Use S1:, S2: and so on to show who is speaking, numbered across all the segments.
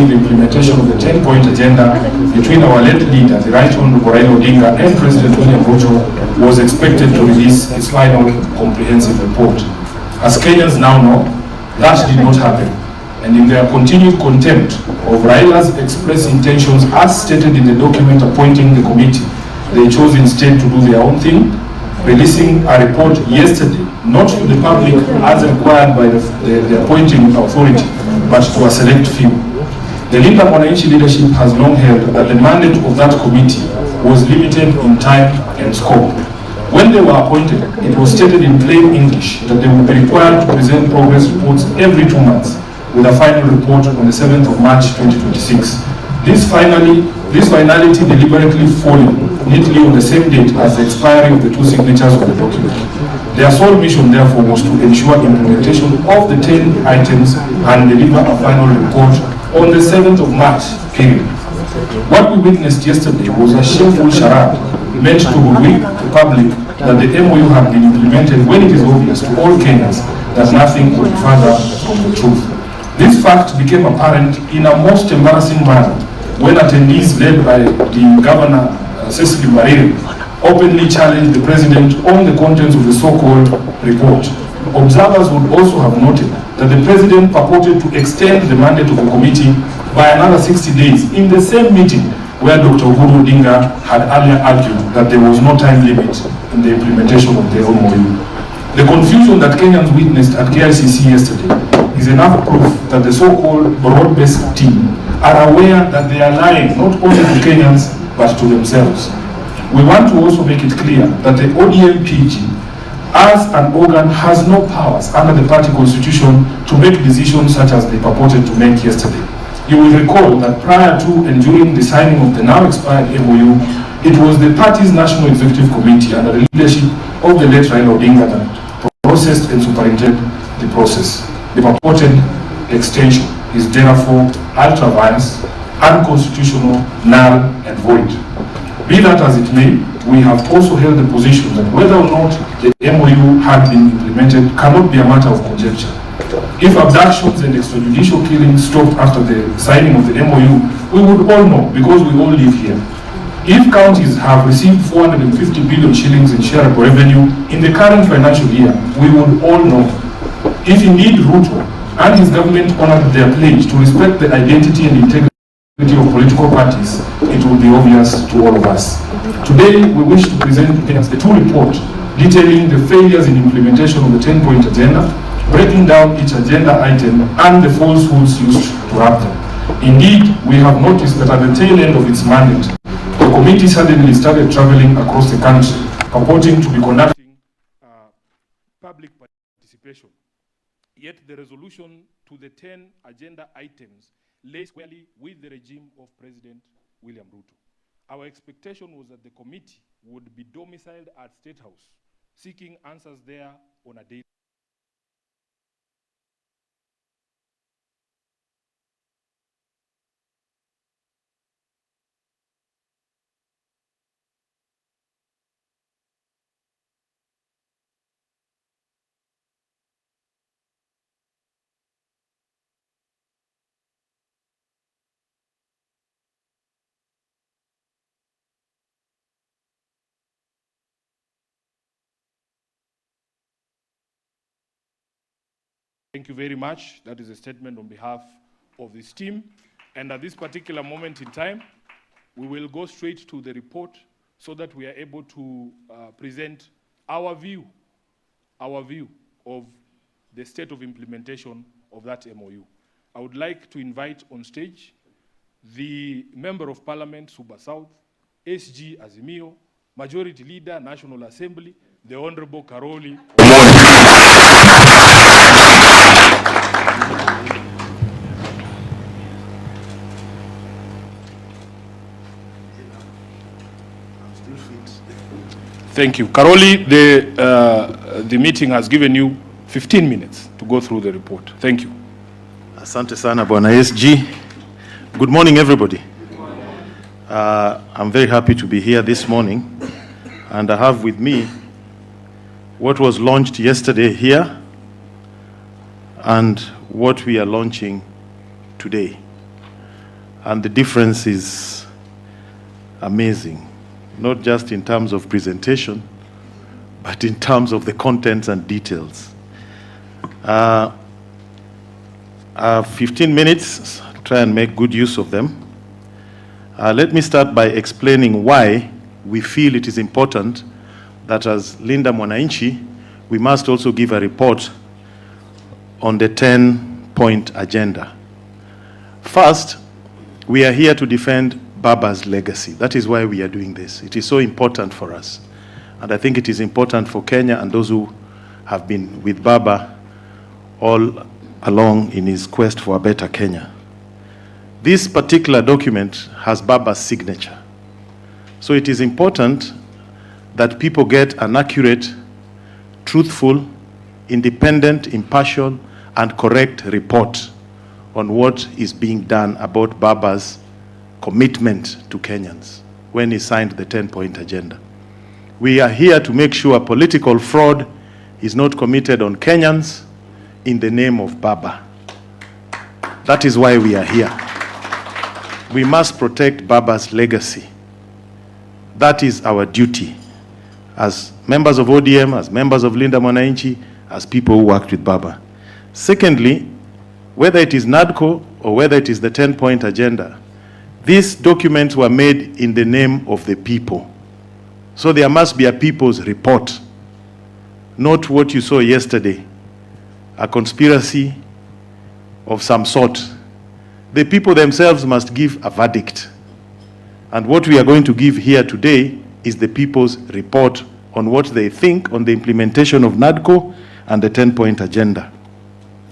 S1: the implementation of the 10-point agenda between our late leader, the Right Honorable Raila and President William Ruto, was expected to release its final comprehensive report. As Kenyans now know, that did not happen. And in their continued contempt of Raila's express intentions as stated in the document appointing the committee, they chose instead to do their own thing, releasing a report yesterday, not to the public as required by the appointing authority, but to a select few. The Mwananchi leadership has long held that the mandate of that committee was limited in time and scope. When they were appointed, it was stated in plain English that they would be required to present progress reports every 2 months, with a final report on the 7th of March 2026. This finality deliberately falling neatly on the same date as the expiry of the 2 signatures of the document. Their sole mission, therefore, was to ensure implementation of the 10 items and deliver a final report on the 7th of March, period. What we witnessed yesterday was a shameful charade meant to hoodwink the public that the MOU had been implemented when it is obvious to all Kenyans that nothing could be further from the truth. This fact became apparent in a most embarrassing manner when attendees led by the Governor Cecily Mbarire openly challenged the President on the contents of the so-called report. Observers would also have noted that the President purported to extend the mandate of the committee by another 60 days in the same meeting where Dr. Uhuru Odinga had earlier argued that there was no time limit in the implementation of the MOU. The confusion that Kenyans witnessed at KICC yesterday is enough proof that the so-called broad-based team are aware that they are lying not only to Kenyans but to themselves. We want to also make it clear that the ODM-PG as an organ has no powers under the party constitution to make decisions such as they purported to make yesterday. You will recall that prior to and during the signing of the now expired MOU, it was the party's National Executive Committee under the leadership of the late Raila Odinga that processed and superintended the process. The purported extension is therefore ultra-vires, unconstitutional, null and void. Be that as it may, we have also held the position that whether or not the MOU had been implemented cannot be a matter of conjecture. If abductions and extrajudicial killings stopped after the signing of the MOU, we would all know because we all live here. If counties have received 450 billion shillings in shareable revenue in the current financial year, we would all know. If indeed Ruto and his government honored their pledge to respect the identity and integrity of political parties, it will be obvious to all of us. Today, we wish to present the 2 report detailing the failures in implementation of the 10-point agenda, breaking down each agenda item and the falsehoods used to wrap them. Indeed, we have noticed that at the tail end of its mandate, the committee suddenly started traveling across the country, purporting to be conducting public participation. Yet the resolution to the 10 agenda items lay squarely with the regime of President William Ruto. Our expectation was that the committee would be domiciled at State House, seeking answers there on a daily. Thank you very much. That is a statement on behalf of this team. And at this particular moment in time, we will go straight to the report so that we are able to present our view of the state of implementation of that MOU. I would like to invite on stage the Member of Parliament, Suba South, SG Azimio, Majority Leader, National Assembly, the Honorable Karoli. Thank you. Karoli, the meeting has given you 15 minutes to go through the report. Thank you.
S2: Asante sana Bwana SG. Good morning, everybody. I'm very happy to be here this morning, and I have with me what was launched yesterday here and what we are launching today. and the difference is amazing, not just in terms of presentation, but in terms of the contents and details. 15 minutes, try and make good use of them. Let me start by explaining why we feel it is important that as Linda Mwananchi, we must also give a report on the 10-point agenda. First, we are here to defend Baba's legacy. That is why we are doing this. It is so important for us. And I think it is important for Kenya and those who have been with Baba all along in his quest for a better Kenya. This particular document has Baba's signature. So it is important that people get an accurate, truthful, independent, impartial, and correct report on what is being done about Baba's commitment to Kenyans when he signed the 10-point agenda. We are here to make sure political fraud is not committed on Kenyans in the name of Baba. That is why we are here. We must protect Baba's legacy. That is our duty as members of ODM, as members of Linda Mwananchi, as people who worked with Baba. Secondly, whether it is NADCO or whether it is the 10-point agenda, these documents were made in the name of the people. So there must be a people's report, not what you saw yesterday, a conspiracy of some sort. The people themselves must give a verdict. And what we are going to give here today is the people's report on what they think on the implementation of NADCO and the 10-point agenda.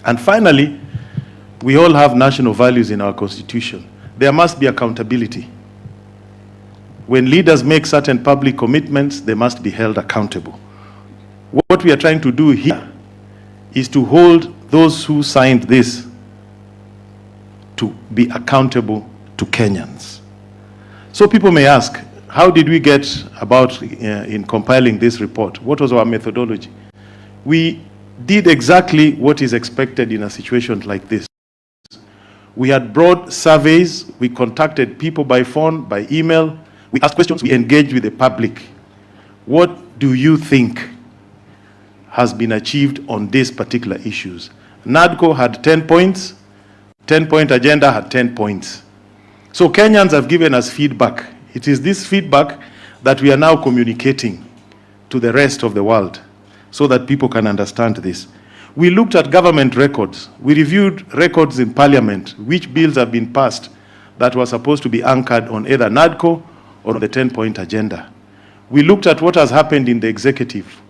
S2: And finally, we all have national values in our constitution. There must be accountability. When leaders make certain public commitments, they must be held accountable. What we are trying to do here is to hold those who signed this to be accountable to Kenyans. So people may ask, how did we get about in compiling this report? What was our methodology? We did exactly what is expected in a situation like this. We had broad surveys, we contacted people by phone, by email, we asked questions, we engaged with the public. What do you think has been achieved on these particular issues? NADCO had 10 points, 10-point agenda had 10 points. So Kenyans have given us feedback. It is this feedback that we are now communicating to the rest of the world so that people can understand this. We looked at government records. We reviewed records in parliament, which bills have been passed that were supposed to be anchored on either NADCO or the 10-point agenda. We looked at what has happened in the executive.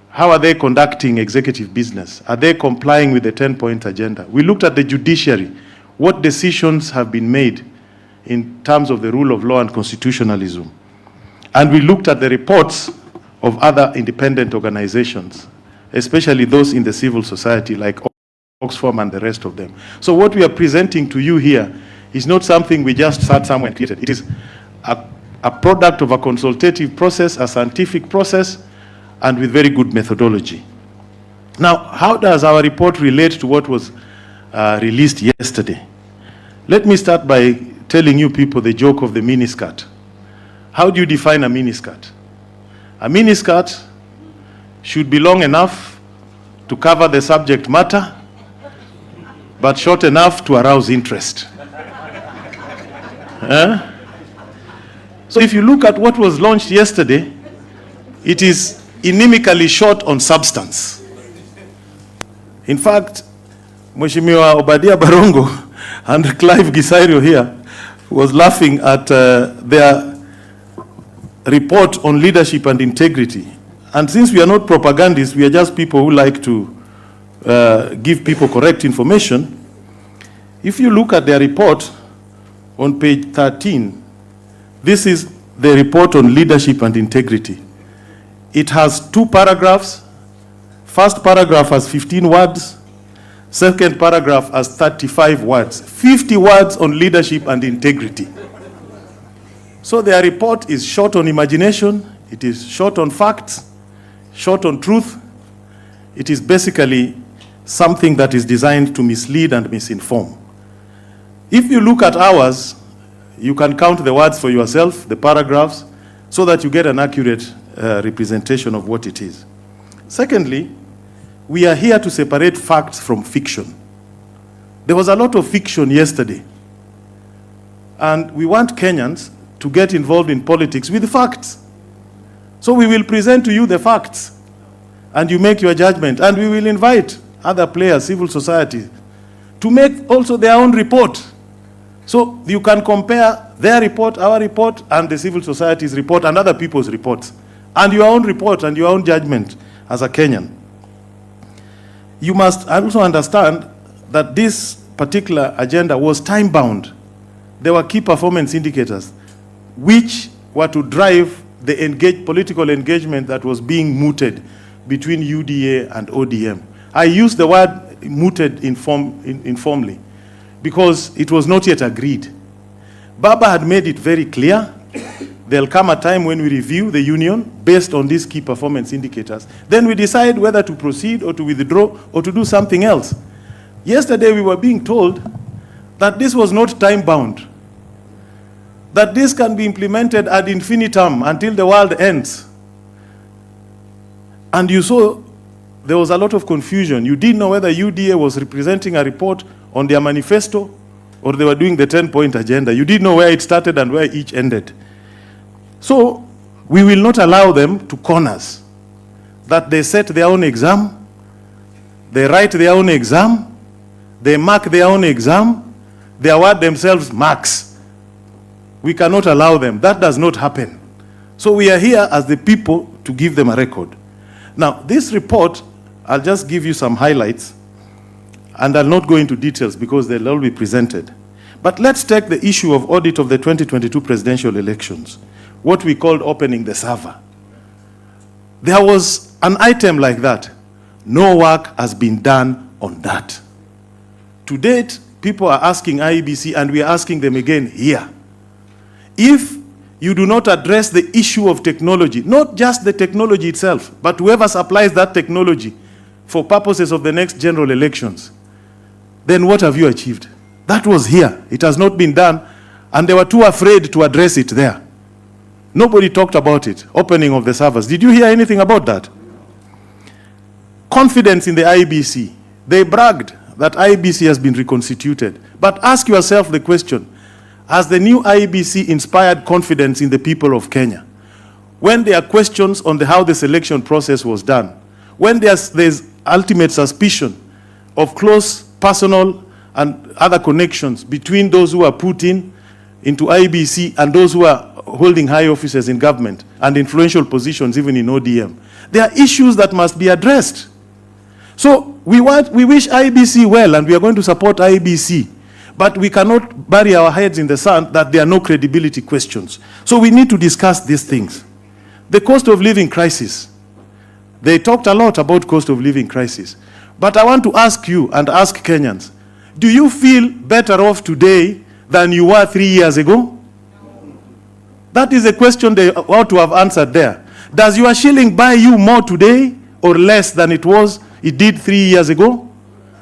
S2: How are they conducting executive business? Are they complying with the 10-point agenda? We looked at the judiciary. What decisions have been made in terms of the rule of law and constitutionalism? And we looked at the reports of other independent organizations, especially those in the civil society like Oxfam and the rest of them. So what we are presenting to you here is not something we just sat somewhere and created. It is a product of a consultative process, a scientific process, and with very good methodology. Now, how does our report relate to what was released yesterday? Let me start by telling you people the joke of the miniskirt. How do you define a miniskirt? A miniskirt should be long enough to cover the subject matter, but short enough to arouse interest. So if you look at what was launched yesterday, it is inimically short on substance. In fact, Mheshimiwa Obadia Barongo and Clive Gisairio here was laughing at their report on leadership and integrity. And since we are not propagandists, we are just people who like to give people correct information. If you look at their report on page 13, this is the report on leadership and integrity. It has 2 paragraphs. First paragraph has 15 words. Second paragraph has 35 words. 50 words on leadership and integrity. So their report is short on imagination. It is short on facts, short on truth. It is basically something that is designed to mislead and misinform. If you look at ours, you can count the words for yourself, the paragraphs, so that you get an accurate representation of what it is. Secondly, we are here to separate facts from fiction. There was a lot of fiction yesterday. And we want Kenyans to get involved in politics with facts. So we will present to you the facts, and you make your judgment. And we will invite other players, civil society, to make also their own report. So you can compare their report, our report, and the civil society's report, and other people's reports, and your own report and your own judgment as a Kenyan. You must also understand that this particular agenda was time-bound. There were key performance indicators which were to drive the political engagement that was being mooted between UDA and ODM. I use the word mooted informally because it was not yet agreed. Baba had made it very clear there'll come a time when we review the union based on these key performance indicators. Then we decide whether to proceed or to withdraw or to do something else. Yesterday we were being told that this was not time-bound, that this can be implemented ad infinitum until the world ends. And you saw there was a lot of confusion. You didn't know whether UDA was representing a report on their manifesto or they were doing the 10-point agenda. You didn't know where it started and where each ended. So we will not allow them to corners, that they set their own exam, they write their own exam, they mark their own exam, they award themselves marks. We cannot allow them. That does not happen. So we are here as the people to give them a record. Now, this report, I'll just give you some highlights, and I'll not go into details because they'll all be presented. But let's take the issue of audit of the 2022 presidential elections, what we called opening the server. There was an item like that. No work has been done on that. To date, people are asking IEBC, and we are asking them again here. If you do not address the issue of technology, not just the technology itself, but whoever supplies that technology for purposes of the next general elections, then what have you achieved? That was here. It has not been done, and they were too afraid to address it there. Nobody talked about it, opening of the servers. Did you hear anything about that? Confidence in the IEBC. They bragged that IEBC has been reconstituted. But ask yourself the question, has the new IEBC inspired confidence in the people of Kenya? When there are questions on how the selection process was done, when there's ultimate suspicion of close personal and other connections between those who are put into IEBC and those who are holding high offices in government and influential positions even in ODM, there are issues that must be addressed. So we wish IEBC well, and we are going to support IEBC. But we cannot bury our heads in the sand that there are no credibility questions. So we need to discuss these things. The cost of living crisis. They talked a lot about cost of living crisis. But I want to ask you and ask Kenyans, do you feel better off today than you were 3 years ago? That is a question they ought to have answered there. Does your shilling buy you more today or less than it did 3 years ago?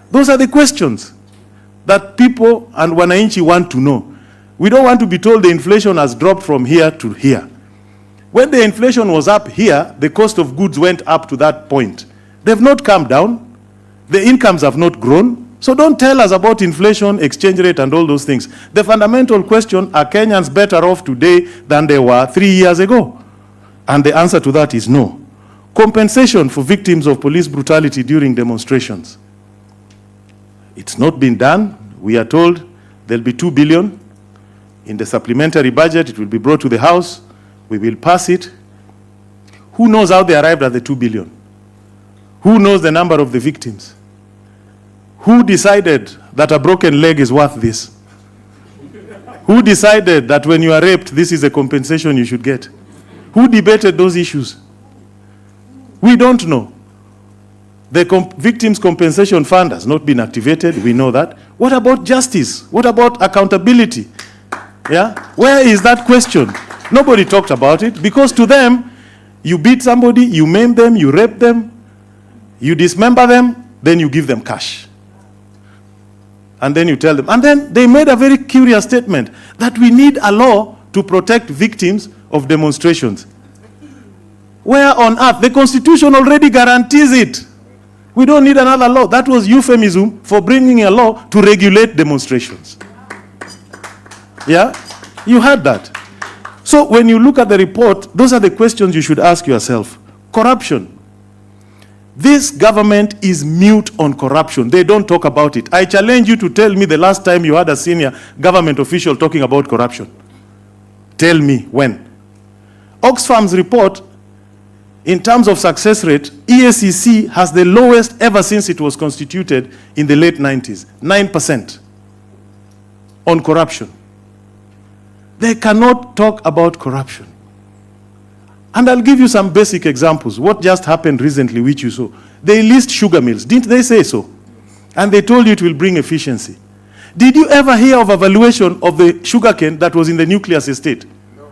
S2: Those are the questions that people and Mwananchi want to know. We don't want to be told the inflation has dropped from here to here. When the inflation was up here, the cost of goods went up to that point. They've not come down. The incomes have not grown. So don't tell us about inflation, exchange rate, and all those things. The fundamental question, are Kenyans better off today than they were 3 years ago? And the answer to that is no. Compensation for victims of police brutality during demonstrations. It's not been done. We are told there'll be 2 billion in the supplementary budget. It will be brought to the House. We will pass it. Who knows how they arrived at the 2 billion? Who knows the number of the victims? Who decided that a broken leg is worth this? Who decided that when you are raped, this is a compensation you should get? Who debated those issues? We don't know. The Victims Compensation Fund has not been activated. We know that. What about justice? What about accountability? Yeah? Where is that question? Nobody talked about it because to them, you beat somebody, you maim them, you rape them, you dismember them, then you give them cash. and then you tell them. And then they made a very curious statement that we need a law to protect victims of demonstrations. Where on earth? The Constitution already guarantees it. We don't need another law. That was euphemism for bringing a law to regulate demonstrations. Yeah? You heard that. So when you look at the report, those are the questions you should ask yourself. Corruption. This government is mute on corruption. They don't talk about it. I challenge you to tell me the last time you had a senior government official talking about corruption. Tell me when. Oxfam's report, in terms of success rate, EACC has the lowest ever since it was constituted in the late 90s, 9% on corruption. They cannot talk about corruption. And I'll give you some basic examples. What just happened recently, which you saw. They leased sugar mills. Didn't they say so? And they told you it will bring efficiency. Did you ever hear of a valuation of the sugarcane that was in the nucleus estate? No.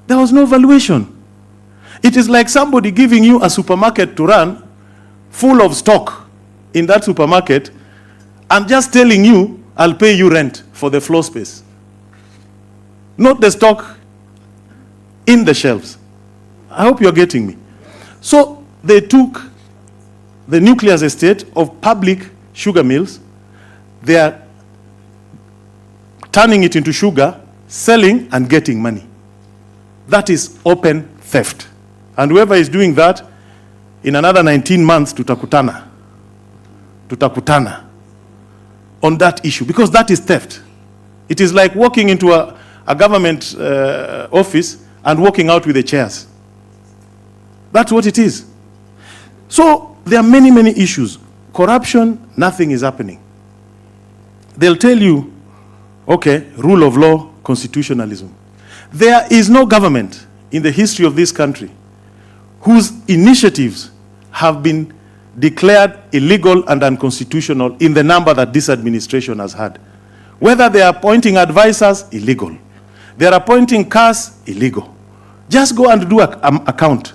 S2: There was no valuation. It is like somebody giving you a supermarket to run full of stock in that supermarket and just telling you, I'll pay you rent for the floor space. Not the stock in the shelves. I hope you're getting me. So they took the nucleus estate of public sugar mills. They are turning it into sugar, selling and getting money. That is open theft. And whoever is doing that, in another 19 months, tutakutana on that issue, because that is theft. It is like walking into a government office and walking out with the chairs. That's what it is. So there are many, many issues. Corruption, nothing is happening. They'll tell you, okay, rule of law, constitutionalism. There is no government in the history of this country whose initiatives have been declared illegal and unconstitutional in the number that this administration has had. Whether they are appointing advisors, illegal. They are appointing cars, illegal. Just go and do a count.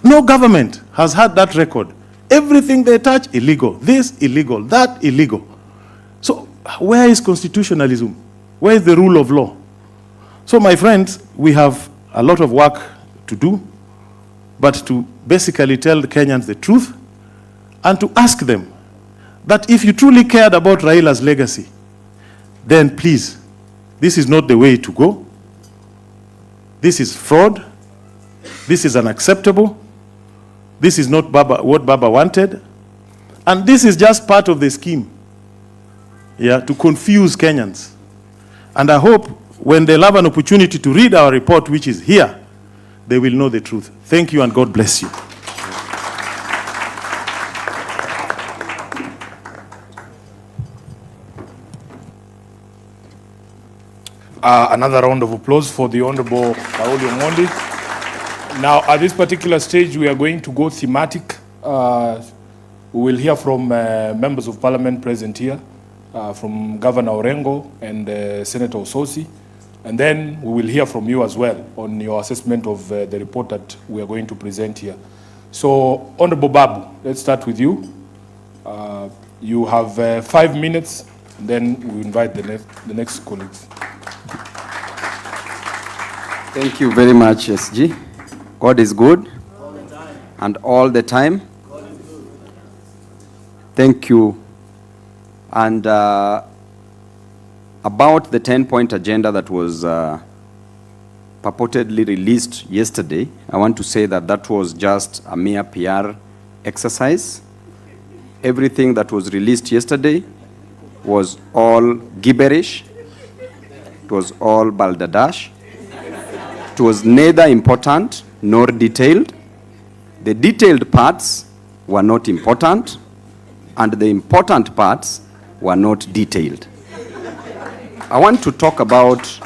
S2: No government has had that record. Everything they touch, illegal. This, illegal. That, illegal. So where is constitutionalism? Where is the rule of law? So my friends, we have a lot of work to do, but to basically tell the Kenyans the truth and to ask them that if you truly cared about Raila's legacy, then please, this is not the way to go. This is fraud. This is unacceptable. This is not what Baba wanted. And this is just part of the scheme, yeah, to confuse Kenyans. And I hope when they'll have an opportunity to read our report, which is here, they will know the truth. Thank you and God bless you.
S1: Another round of applause for the Honorable Raul Omondi. Now, at this particular stage, we are going to go thematic. We will hear from members of parliament present here, from Governor Orengo and Senator Ososi. And then we will hear from you as well on your assessment of the report that we are going to present here. So, Honorable Babu, let's start with you. You have 5 minutes, and then we invite the next colleagues.
S3: Thank you very much, SG. God is good. All the time. And all the time. God is good. Thank you. And about the 10-point agenda that was purportedly released yesterday, I want to say that that was just a mere PR exercise. Everything that was released yesterday was all gibberish. It was all balderdash. It was neither important nor detailed. The detailed parts were not important, and the important parts were not detailed. I want to talk about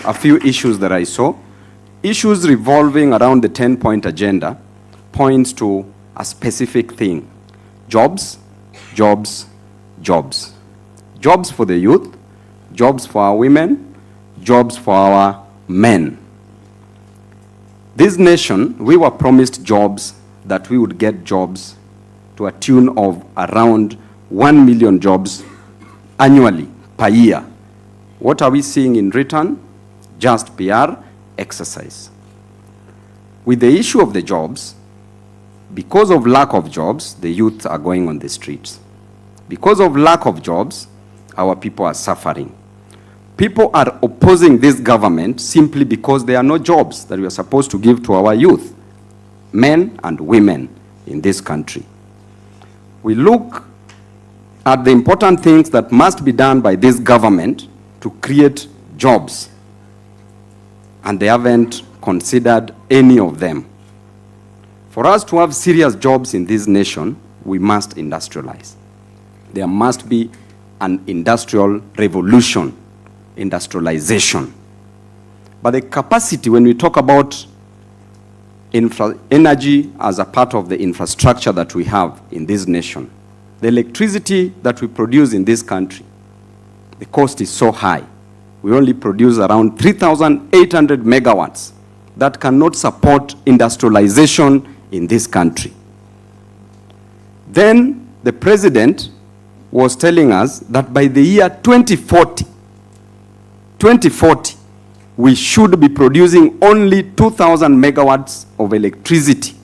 S3: a few issues that I saw. Issues revolving around the 10-point agenda points to a specific thing. Jobs, jobs, jobs. Jobs for the youth, jobs for our women, jobs for our men. This nation, we were promised jobs, that we would get jobs to a tune of around 1 million jobs annually, per year. What are we seeing in return? Just PR exercise. With the issue of the jobs, because of lack of jobs, the youth are going on the streets. Because of lack of jobs, our people are suffering. People are opposing this government simply because there are no jobs that we are supposed to give to our youth, men and women in this country. We look at the important things that must be done by this government to create jobs, and they haven't considered any of them. For us to have serious jobs in this nation, we must industrialize. There must be an industrial revolution, industrialization. But the capacity, when we talk about energy as a part of the infrastructure that we have in this nation, the electricity that we produce in this country, the cost is so high. We only produce around 3,800 megawatts that cannot support industrialization in this country. Then the president was telling us that by the year 2040, we should be producing only 2,000 megawatts of electricity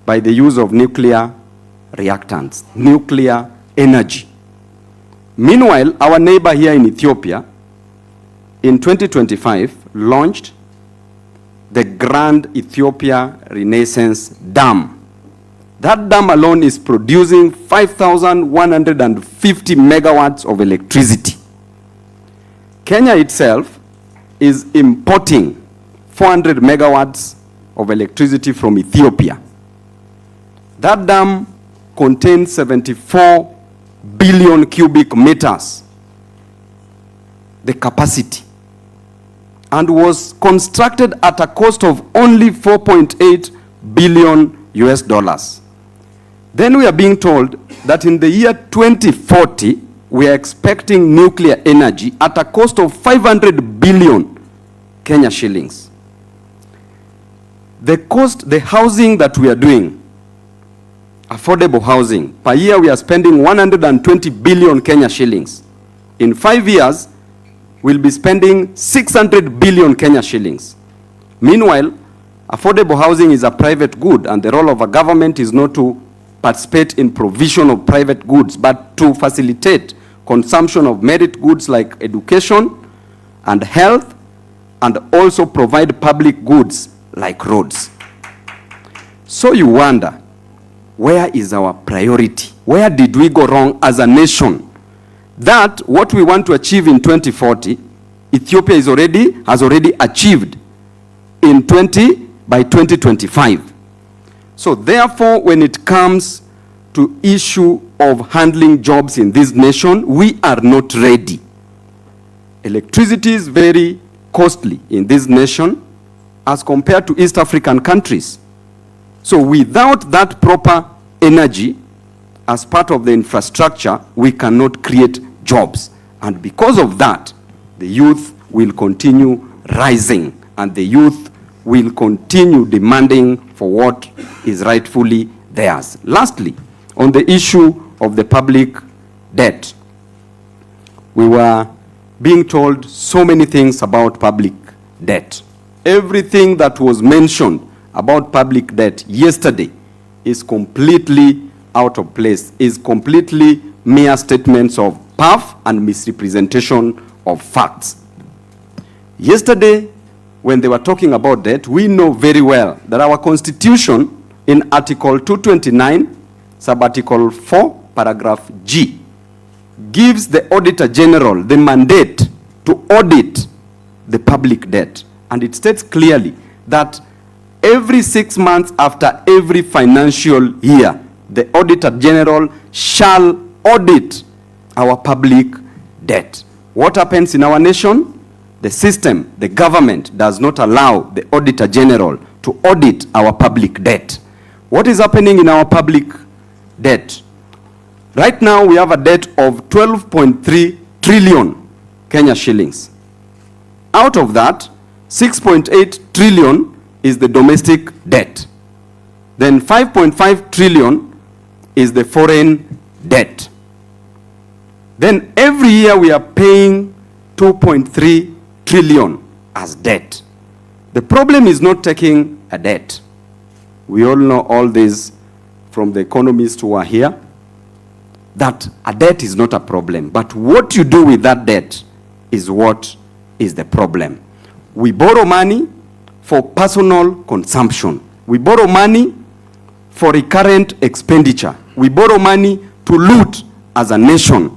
S3: by the use of nuclear reactants, nuclear energy. Meanwhile, our neighbor here in Ethiopia, in 2025, launched the Grand Ethiopia Renaissance Dam. That dam alone is producing 5,150 megawatts of electricity. Kenya itself is importing 400 megawatts of electricity from Ethiopia. That dam contains 74 billion cubic meters, the capacity, and was constructed at a cost of only 4.8 billion US dollars. Then we are being told that in the year 2040, we are expecting nuclear energy at a cost of 500 billion Kenya shillings. The cost, the housing that we are doing, affordable housing, per year we are spending 120 billion Kenya shillings. In 5 years, we'll be spending 600 billion Kenya shillings. Meanwhile, affordable housing is a private good, and the role of a government is not to participate in provision of private goods, but to facilitate consumption of merit goods like education and health, and also provide public goods like roads. So you wonder, where is our priority? Where did we go wrong as a nation? That what we want to achieve in 2040, Ethiopia has already achieved by 2025. So therefore, when it comes to issue of handling jobs in this nation, we are not ready. Electricity is very costly in this nation as compared to East African countries. So without that proper energy as part of the infrastructure, we cannot create jobs. And because of that, the youth will continue rising, and the youth will continue demanding for what is rightfully theirs. Lastly, on the issue of the public debt, we were being told so many things about public debt. Everything that was mentioned about public debt yesterday is completely out of place, is completely mere statements of puff and misrepresentation of facts. Yesterday, when they were talking about debt, we know very well that our constitution in Article 229, Sub-Article 4, Paragraph G, gives the Auditor General the mandate to audit the public debt. And it states clearly that every 6 months after every financial year, the Auditor General shall audit our public debt. What happens in our nation? The system, the government, does not allow the Auditor General to audit our public debt. What is happening in our public debt? Right now, we have a debt of 12.3 trillion Kenya shillings. Out of that, 6.8 trillion is the domestic debt. Then 5.5 trillion is the foreign debt. Then every year we are paying 2.3 trillion as debt. The problem is not taking a debt. We all know all this from the economists who are here, that a debt is not a problem. But what you do with that debt is what is the problem. We borrow money for personal consumption. We borrow money for recurrent expenditure. We borrow money to loot as a nation.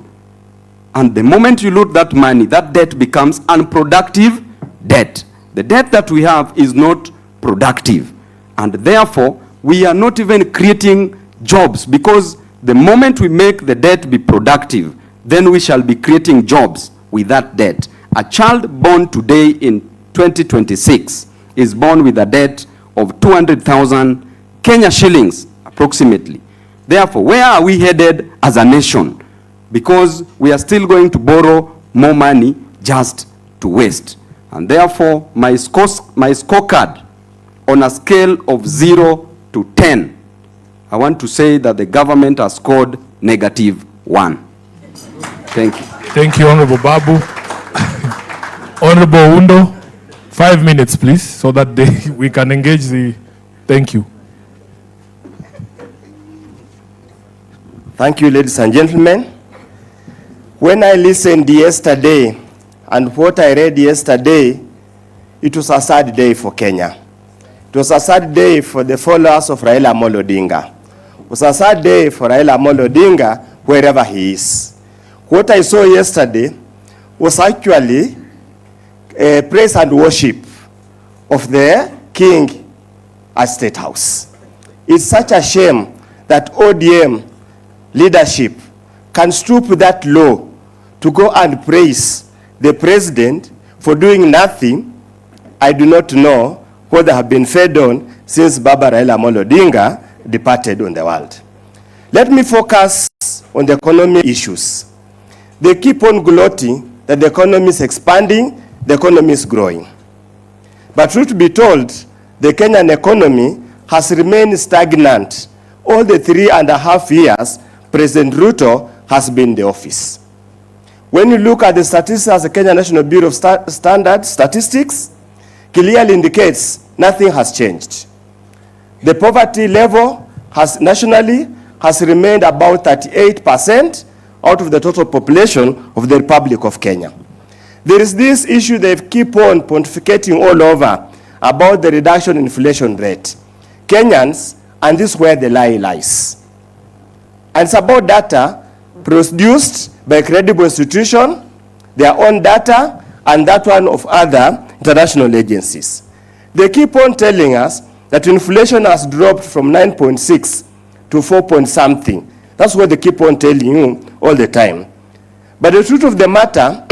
S3: And the moment you loot that money, that debt becomes unproductive debt. The debt that we have is not productive. And therefore, we are not even creating jobs, because the moment we make the debt be productive, then we shall be creating jobs with that debt. A child born today in 2026 is born with a debt of 200,000 Kenya shillings, approximately. Therefore, where are we headed as a nation? Because we are still going to borrow more money just to waste. And therefore, my scorecard on a scale of 0 to 10, I want to say that the government has scored -1. Thank you.
S1: Thank you, Honorable Babu. Honorable Undo, 5 minutes, please, so that we can engage the... Thank you.
S4: Thank you, ladies and gentlemen. When I listened yesterday and what I read yesterday, it was a sad day for Kenya. It was a sad day for the followers of Raila Odinga. It was a sad day for Raila Odinga, wherever he is. What I saw yesterday was actually a praise and worship of the king at State House. It's such a shame that ODM leadership can stoop that low to go and praise the president for doing nothing. I do not know what they have been fed on since Baba Raila Odinga departed on the world. Let me focus on the economic issues. They keep on gloating that the economy is expanding, the economy is growing. But truth be told, the Kenyan economy has remained stagnant all the 3.5 years President Ruto has been in the office. When you look at the statistics, the Kenya National Bureau of Statistics clearly indicates nothing has changed. The poverty level nationally has remained about 38% out of the total population of the Republic of Kenya. There is this issue they keep on pontificating all over about the reduction in inflation rate. Kenyans, and this is where the lie lies. And it's about data produced by credible institution, their own data, and that one of other international agencies. They keep on telling us that inflation has dropped from 9.6 to 4 point something. That's what they keep on telling you all the time. But the truth of the matter,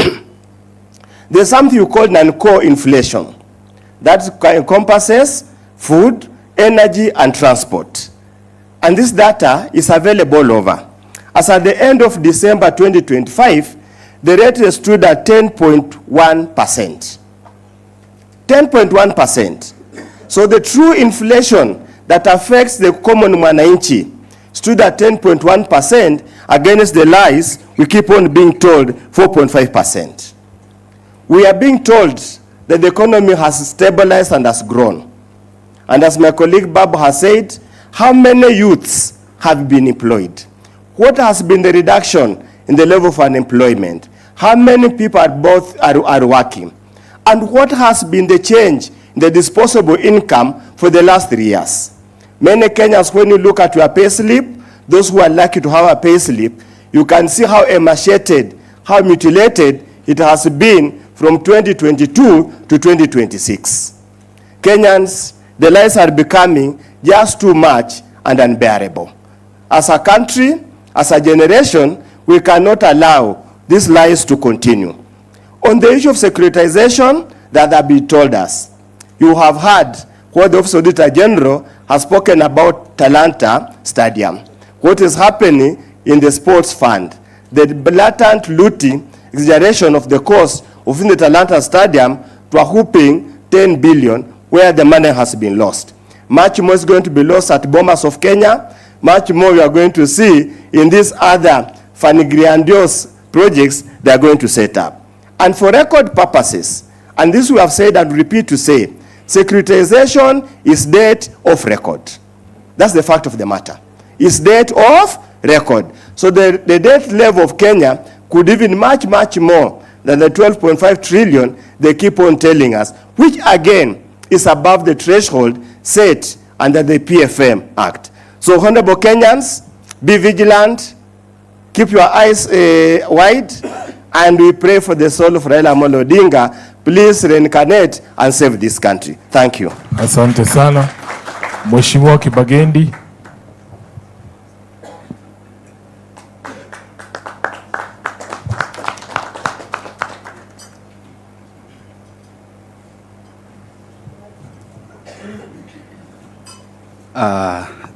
S4: there's something you call non-core inflation. That encompasses food, energy, and transport. And this data is available all over. As at the end of December 2025, the rate stood at 10.1%. 10.1%. So the true inflation that affects the common Mwananchi stood at 10.1% against the lies we keep on being told 4.5%. We are being told that the economy has stabilized and has grown. And as my colleague Babu has said, how many youths have been employed? What has been the reduction in the level of unemployment? How many people are working? And what has been the change in the disposable income for the last 3 years? Many Kenyans, when you look at your pay slip, those who are lucky to have a pay slip, you can see how emaciated, how mutilated it has been from 2022 to 2026. Kenyans, the lies are becoming just too much and unbearable. As a country, as a generation, we cannot allow these lies to continue. On the issue of securitization that have been told us, you have heard what the Office of Auditor General has spoken about Talanta Stadium. What is happening in the sports fund, the blatant looting, exaggeration of the cost of the Talanta Stadium to a whopping 10 billion, where the money has been lost. Much more is going to be lost at Bomas of Kenya. Much more we are going to see in these other funny grandiose projects they are going to set up. And for record purposes, and this we have said and repeat to say, securitization is debt of record. That's the fact of the matter. It's debt of record. So the debt level of Kenya could even much more than the 12.5 trillion they keep on telling us, which again is above the threshold set under the PFM Act. So honorable Kenyans, be vigilant, keep your eyes wide, and we pray for the soul of Raila Amolo Odinga. Please reincarnate and save this country. Thank you.
S1: Asante sana. Mheshimiwa Kibagendi.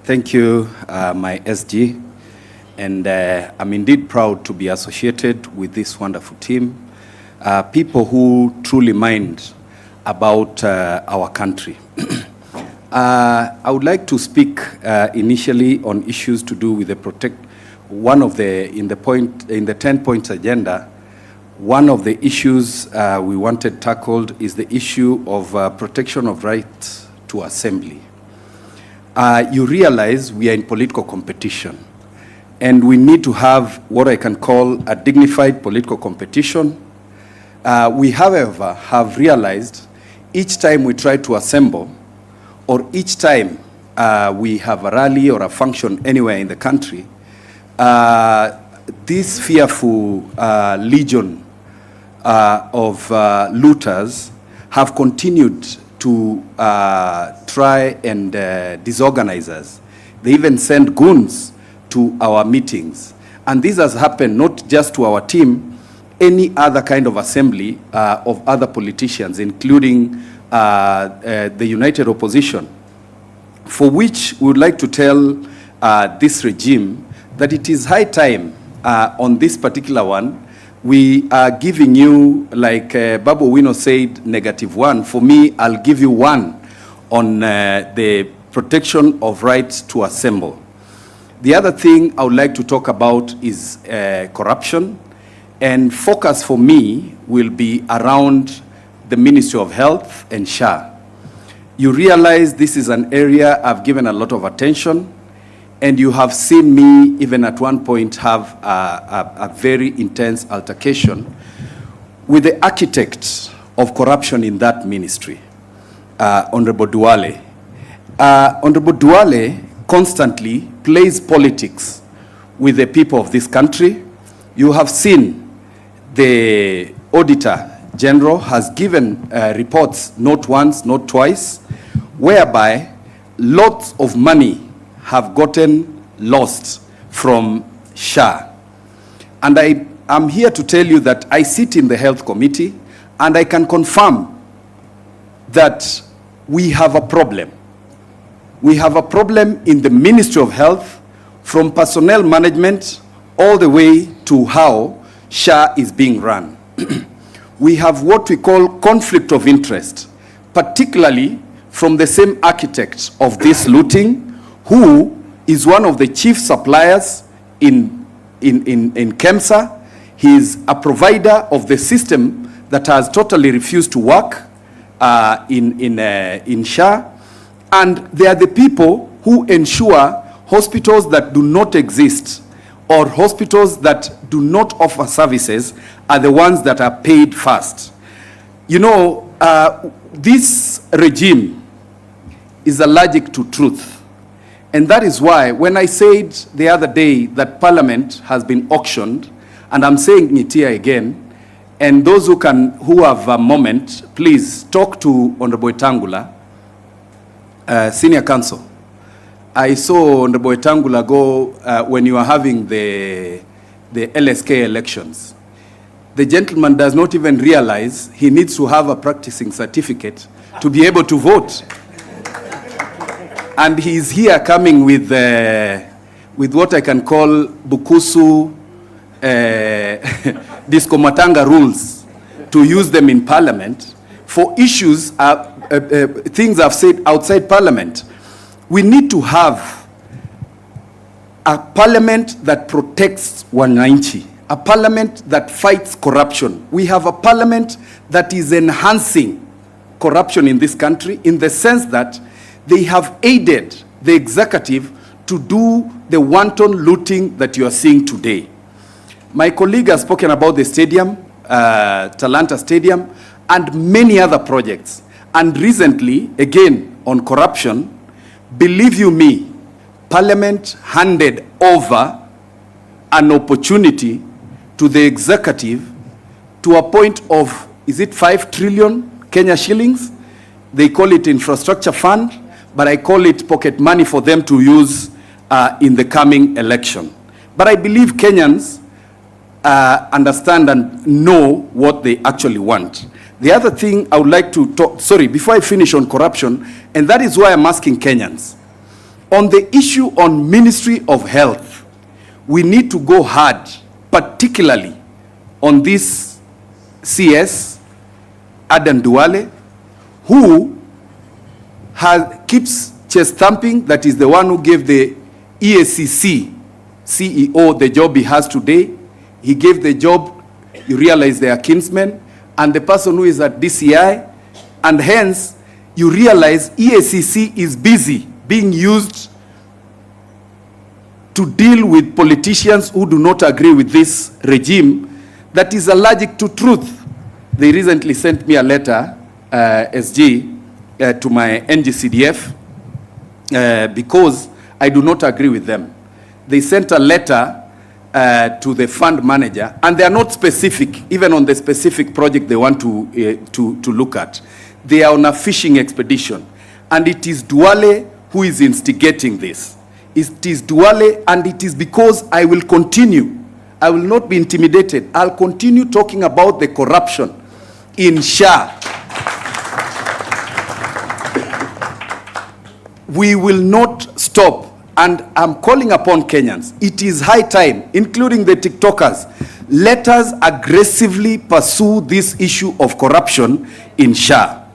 S3: Thank you, my SG, and I'm indeed proud to be associated with this wonderful team, people who truly mind about our country. I would like to speak initially on issues to do with the in the 10 points agenda. One of the issues we wanted tackled is the issue of protection of rights to assembly. You realize we are in political competition, and we need to have what I can call a dignified political competition. We, however, have realized each time we try to assemble, or each time we have a rally or a function anywhere in the country, this fearful legion of looters have continued to try and disorganize us. They even send goons to our meetings. And this has happened not just to our team, any other kind of assembly of other politicians, including the United Opposition, for which we would like to tell this regime that it is high time on this particular one. We are giving you, like Babu Wino said, -1. For me, I'll give you 1 on the protection of rights to assemble. The other thing I would like to talk about is corruption, and focus for me will be around the Ministry of Health and SHA. You realize this is an area I've given a lot of attention, and you have seen me even at one point have a very intense altercation with the architect of corruption in that ministry, Honorable Duale. Honorable Duale constantly plays politics with the people of this country. You have seen the Auditor General has given reports not once, not twice, whereby lots of money have gotten lost from SHA. And I'm here to tell you that I sit in the Health Committee, and I can confirm that we have a problem. We have a problem in the Ministry of Health, from personnel management all the way to how SHA is being run. We have what we call conflict of interest, particularly from the same architect of this looting, who is one of the chief suppliers in KEMSA. He is a provider of the system that has totally refused to work in SHA. And they are the people who ensure hospitals that do not exist, or hospitals that do not offer services, are the ones that are paid first. You know, this regime is allergic to truth. And that is why, when I said the other day that Parliament has been auctioned, and I'm saying it here again, and those who have a moment, please talk to Honorable Tangula, Senior Counsel. I saw Honorable Tangula go when you are having the LSK elections. The gentleman does not even realize he needs to have a practicing certificate to be able to vote. And he is here coming with what I can call Bukusu Diskomatanga rules, to use them in Parliament for issues, things I've said outside Parliament. We need to have a Parliament that protects Mwananchi,
S5: a parliament that fights corruption. We have a parliament that is enhancing corruption in this country, in the sense that they have aided the executive to do the wanton looting that you are seeing today. My colleague has spoken about the stadium, Talanta Stadium, and many other projects. And recently, again, on corruption, believe you me, Parliament handed over an opportunity to the executive to a point of, is it 5 trillion Kenya shillings? They call it infrastructure fund, but I call it pocket money for them to use in the coming election. But I believe Kenyans understand and know what they actually want. The other thing I would like to talk, sorry, before I finish on corruption, and that is why I'm asking Kenyans, on the issue on Ministry of Health, we need to go hard, particularly on this CS, Adan Duale, who keeps chest thumping, that is the one who gave the EACC CEO the job he has today. He gave the job, you realize they are kinsmen, and the person who is at DCI, and hence you realize EACC is busy being used to deal with politicians who do not agree with this regime that is allergic to truth. They recently sent me a letter, SG, to my NGCDF because I do not agree with them. They sent a letter to the fund manager, and they are not specific, even on the specific project they want to look at. They are on a fishing expedition, and it is Duale who is instigating this. It is Duale, and it is because I will continue. I will not be intimidated. I'll continue talking about the corruption in SHA. We will not stop. And I'm calling upon Kenyans. It is high time, including the TikTokers, let us aggressively pursue this issue of corruption in SHA.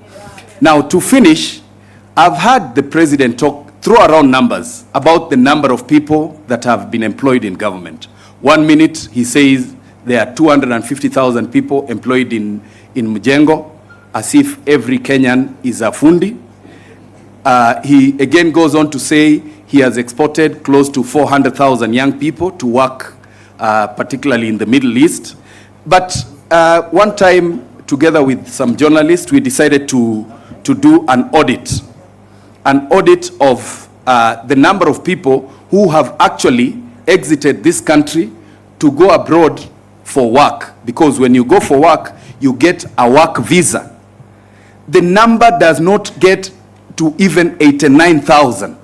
S5: Now, to finish, I've heard the president throw around numbers about the number of people that have been employed in government. 1 minute, he says there are 250,000 people employed in Mjengo, as if every Kenyan is a fundi. He again goes on to say he has exported close to 400,000 young people to work, particularly in the Middle East. But one time, together with some journalists, we decided to do an audit of the number of people who have actually exited this country to go abroad for work. Because when you go for work, you get a work visa. The number does not get to even 89,000.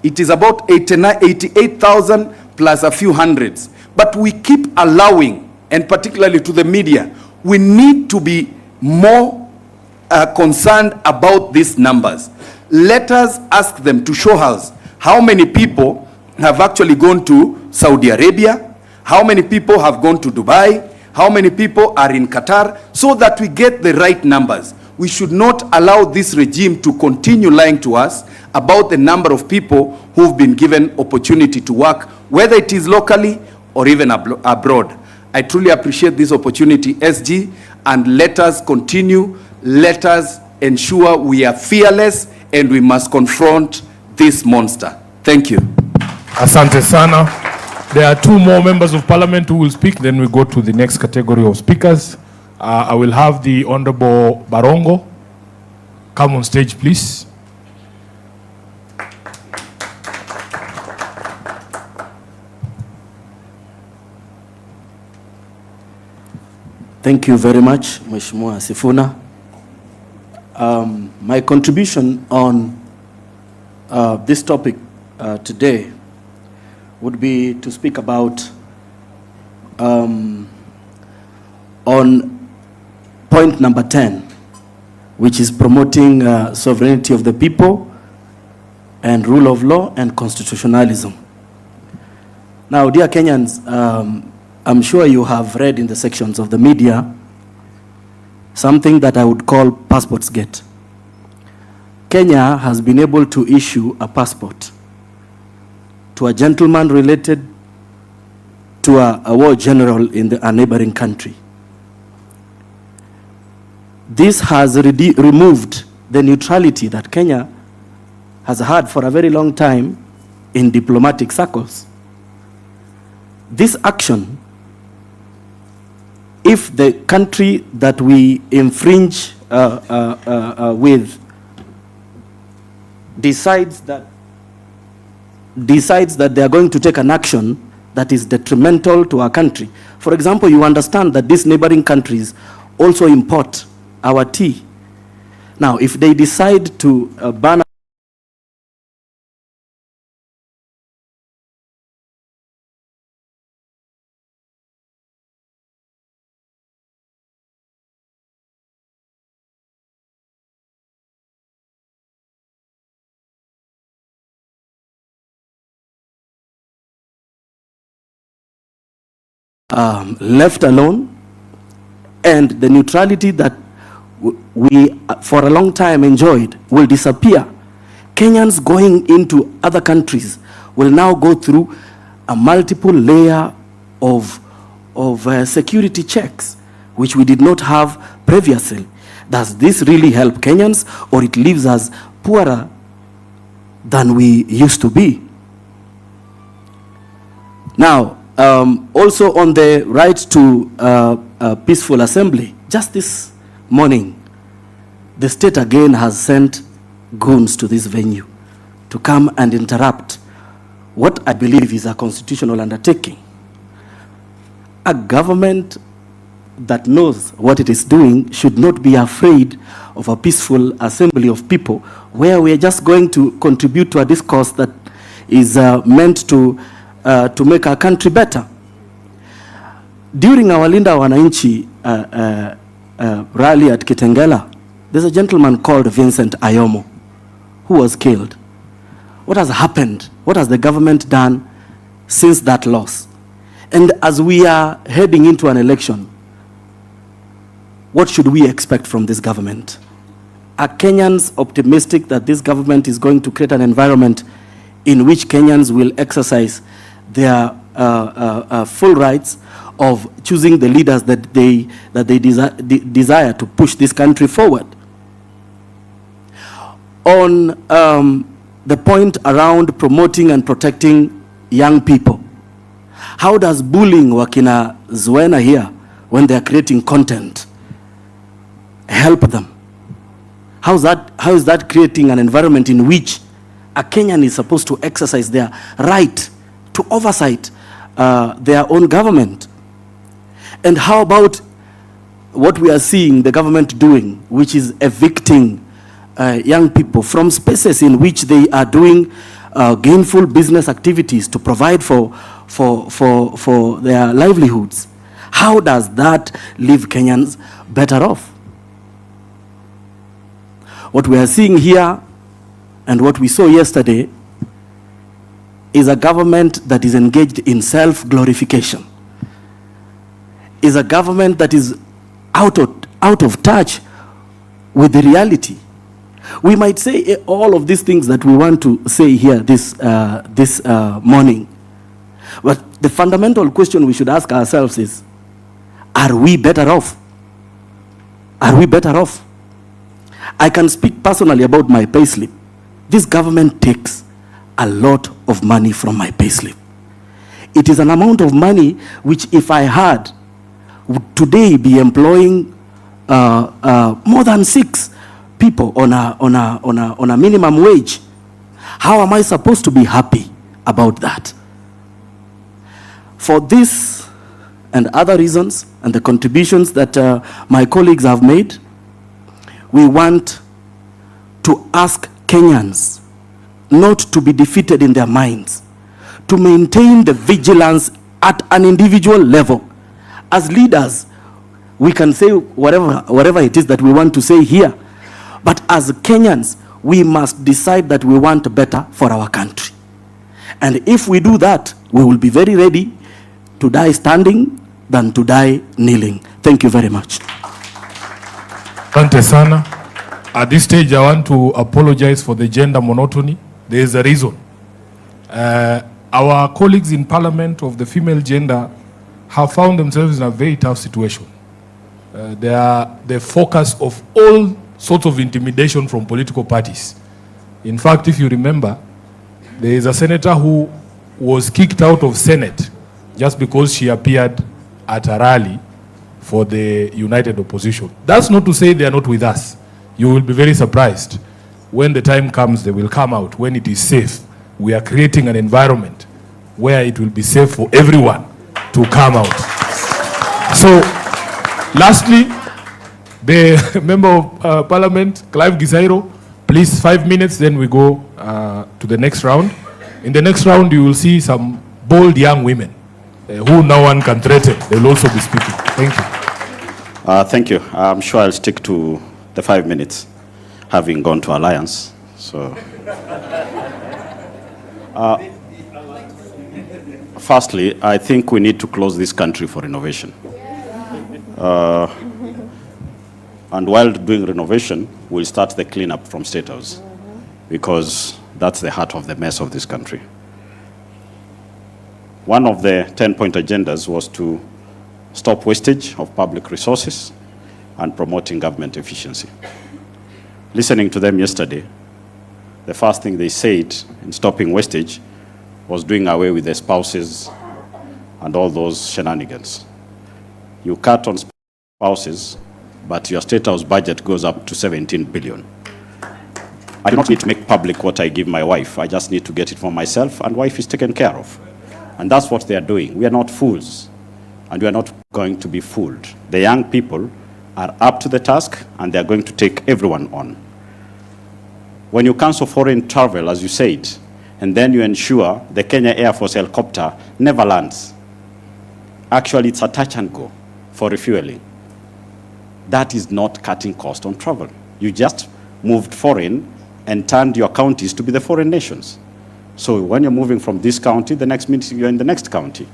S5: It is about 88,000 plus a few hundreds. But we keep allowing, and particularly to the media, we need to be more concerned about these numbers. Let us ask them to show us how many people have actually gone to Saudi Arabia, how many people have gone to Dubai, how many people are in Qatar, so that we get the right numbers. We should not allow this regime to continue lying to us about the number of people who've been given opportunity to work, whether it is locally or even abroad. I truly appreciate this opportunity, SG, and let us continue. Let us ensure we are fearless, and we must confront this monster. Thank you.
S1: Asante sana. There are 2 more members of parliament who will speak, then we go to the next category of speakers. I will have the Honorable Barongo come on stage, please.
S6: Thank you very much, Mheshimiwa Sifuna. My contribution on this topic today would be to speak about on point number 10, which is promoting sovereignty of the people and rule of law and constitutionalism. Now, dear Kenyans, I'm sure you have read in the sections of the media something that I would call passports gate. Kenya has been able to issue a passport to a gentleman related to a war general in a neighboring country. This has removed the neutrality that Kenya has had for a very long time in diplomatic circles. This action, if the country that we infringe with decides that they are going to take an action that is detrimental to our country. For example, you understand that these neighboring countries also import our tea. Now, if they decide to ban left alone, and the neutrality that we for a long time enjoyed will disappear. Kenyans going into other countries will now go through a multiple layer of security checks, which we did not have previously. Does this really help Kenyans, or it leaves us poorer than we used to be? Now, also on the right to peaceful assembly, just this morning, the state again has sent goons to this venue to come and interrupt what I believe is a constitutional undertaking. A government that knows what it is doing should not be afraid of a peaceful assembly of people where we are just going to contribute to a discourse that is meant to make our country better. During our Linda Mwananchi rally at Kitengela, there's a gentleman called Vincent Ayomo who was killed. What has happened? What has the government done since that loss? And as we are heading into an election, what should we expect from this government? Are Kenyans optimistic that this government is going to create an environment in which Kenyans will exercise their full rights of choosing the leaders that they desire to push this country forward? On the point around promoting and protecting young people, how does bullying wakina Zuena here when they are creating content help them? How is that creating an environment in which a Kenyan is supposed to exercise their right to oversight their own government? And how about what we are seeing the government doing, which is evicting young people from spaces in which they are doing gainful business activities to provide for their livelihoods? How does that leave Kenyans better off? What we are seeing here and what we saw yesterday is a government that is engaged in self-glorification, is a government that is out of touch with the reality. We might say all of these things that we want to say here this morning, but the fundamental question we should ask ourselves is, are we better off? Are we better off? I can speak personally about my payslip. This government takes a lot of money from my payslip. It is an amount of money which, if I had, would today be employing more than 6 people on a minimum wage. How am I supposed to be happy about that? For this and other reasons and the contributions that my colleagues have made, we want to ask Kenyans not to be defeated in their minds, to maintain the vigilance at an individual level. As leaders, we can say whatever it is that we want to say here, but as Kenyans, we must decide that we want better for our country. And if we do that, we will be very ready to die standing than to die kneeling. Thank you very much.
S1: Asante sana. At this stage, I want to apologize for the gender monotony. There is a reason. our colleagues in parliament of the female gender have found themselves in a very tough situation. They are the focus of all sorts of intimidation from political parties. In fact, if you remember, there is a senator who was kicked out of Senate just because she appeared at a rally for the united opposition. That's not to say they are not with us. You will be very surprised. When the time comes, they will come out when it is safe. We are creating an environment where it will be safe for everyone to come out. So, lastly, the Member of Parliament, Clive Gisairo, please 5 minutes, then we go to the next round. In the next round, you will see some bold young women who no one can threaten. They will also be speaking. Thank you.
S7: Thank you. I'm sure I'll stick to the 5 minutes, having gone to Alliance. So, firstly, I think we need to close this country for innovation. And while doing renovation, we'll start the cleanup from State House, because that's the heart of the mess of this country. One of the 10-point agendas was to stop wastage of public resources and promoting government efficiency. Listening to them yesterday, the first thing they said in stopping wastage was doing away with the spouses and all those shenanigans. You cut on spouses, but your State House budget goes up to 17 billion. I do not need to make public what I give my wife. I just need to get it for myself, and wife is taken care of. And that's what they are doing. We are not fools, and we are not going to be fooled. The young people are up to the task, and they are going to take everyone on. When you cancel foreign travel, as you said, and then you ensure the Kenya Air Force helicopter never lands, actually it's a touch and go for refueling. That is not cutting cost on travel. You just moved foreign and turned your counties to be the foreign nations. So when you're moving from this county, the next minute you're in the next county.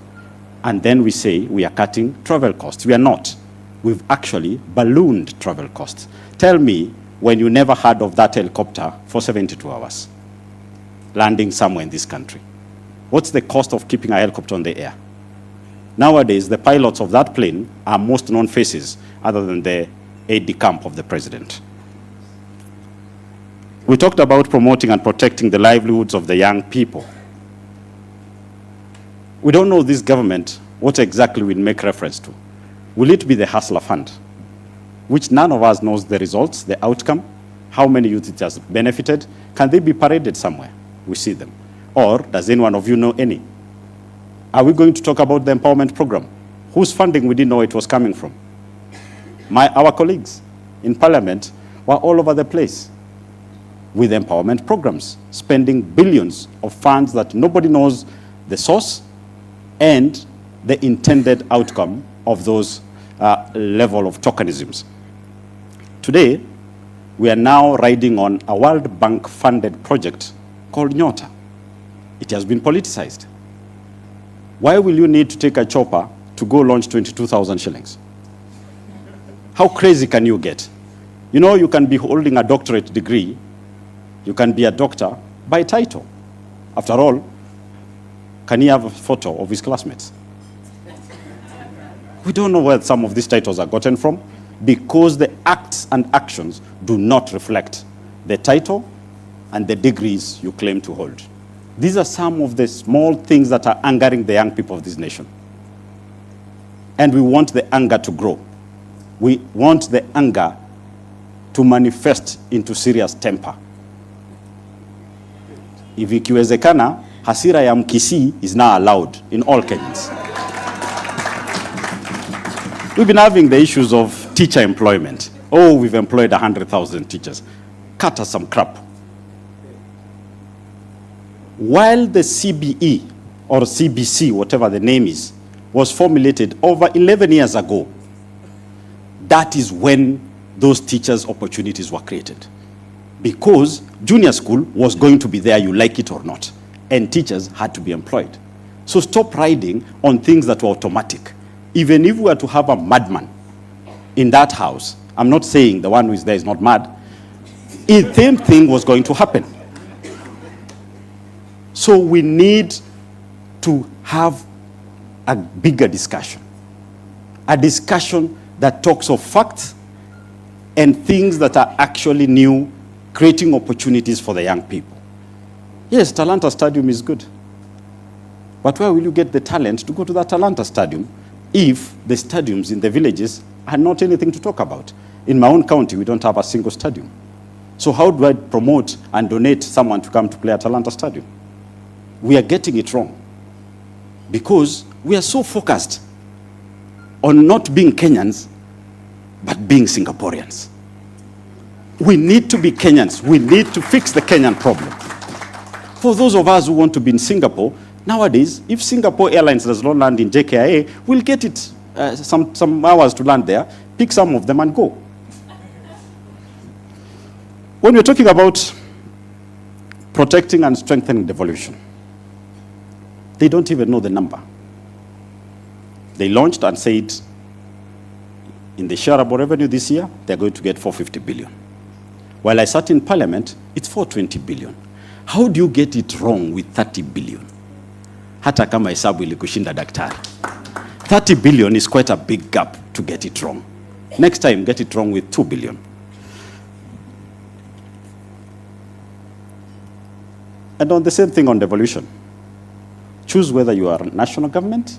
S7: And then we say we are cutting travel costs. We are not. We've actually ballooned travel costs. Tell me when you never heard of that helicopter for 72 hours, landing somewhere in this country. What's the cost of keeping a helicopter on the air? Nowadays, the pilots of that plane are most known faces other than the aide-de-camp of the president. We talked about promoting and protecting the livelihoods of the young people. We don't know this government what exactly we'll make reference to. Will it be the Hustler Fund, which none of us knows the results, the outcome, how many youth it has benefited? Can they be paraded somewhere? We see them. Or does any one of you know any? Are we going to talk about the empowerment program? Whose funding we didn't know it was coming from? Our colleagues in parliament were all over the place with empowerment programs, spending billions of funds that nobody knows the source and the intended outcome of those level of tokenisms. Today, we are now riding on a World Bank funded project called Nyota. It has been politicized. Why will you need to take a chopper to go launch 22,000 shillings? How crazy can you get? You know, you can be holding a doctorate degree, you can be a doctor by title. After all, can he have a photo of his classmates? We don't know where some of these titles are gotten from because the acts and actions do not reflect the title and the degrees you claim to hold. These are some of the small things that are angering the young people of this nation. And we want the anger to grow. We want the anger to manifest into serious temper. If ikiwezekana, hasira ya Mkisii is now allowed in all Kenyans. We've been having the issues of teacher employment. Oh, we've employed 100,000 teachers. Cut us some crap. While the CBE or CBC, whatever the name is, was formulated over 11 years ago, that is when those teachers' opportunities were created. Because junior school was going to be there, you like it or not, and teachers had to be employed. So stop riding on things that were automatic. Even if we were to have a madman in that house, I'm not saying the one who is there is not mad, the same thing was going to happen. So we need to have a bigger discussion. A discussion that talks of facts and things that are actually new, creating opportunities for the young people. Yes, Talanta Stadium is good. But where will you get the talent to go to that Talanta Stadium if the stadiums in the villages are not anything to talk about? In my own county, we don't have a single stadium. So how do I promote and donate someone to come to play at Talanta Stadium? We are getting it wrong because we are so focused on not being Kenyans, but being Singaporeans. We need to be Kenyans. We need to fix the Kenyan problem. For those of us who want to be in Singapore, nowadays, if Singapore Airlines does not land in JKIA, we'll get it some hours to land there, pick some of them and go. When we're talking about protecting and strengthening devolution, they don't even know the number. They launched and said in the shareable revenue this year, they're going to get 450 billion. While I sat in parliament, it's 420 billion. How do you get it wrong with 30 billion? Hata kama hesabu ilikushinda daktari. 30 billion is quite a big gap to get it wrong. Next time, get it wrong with 2 billion. And on the same thing on devolution, choose whether you are national government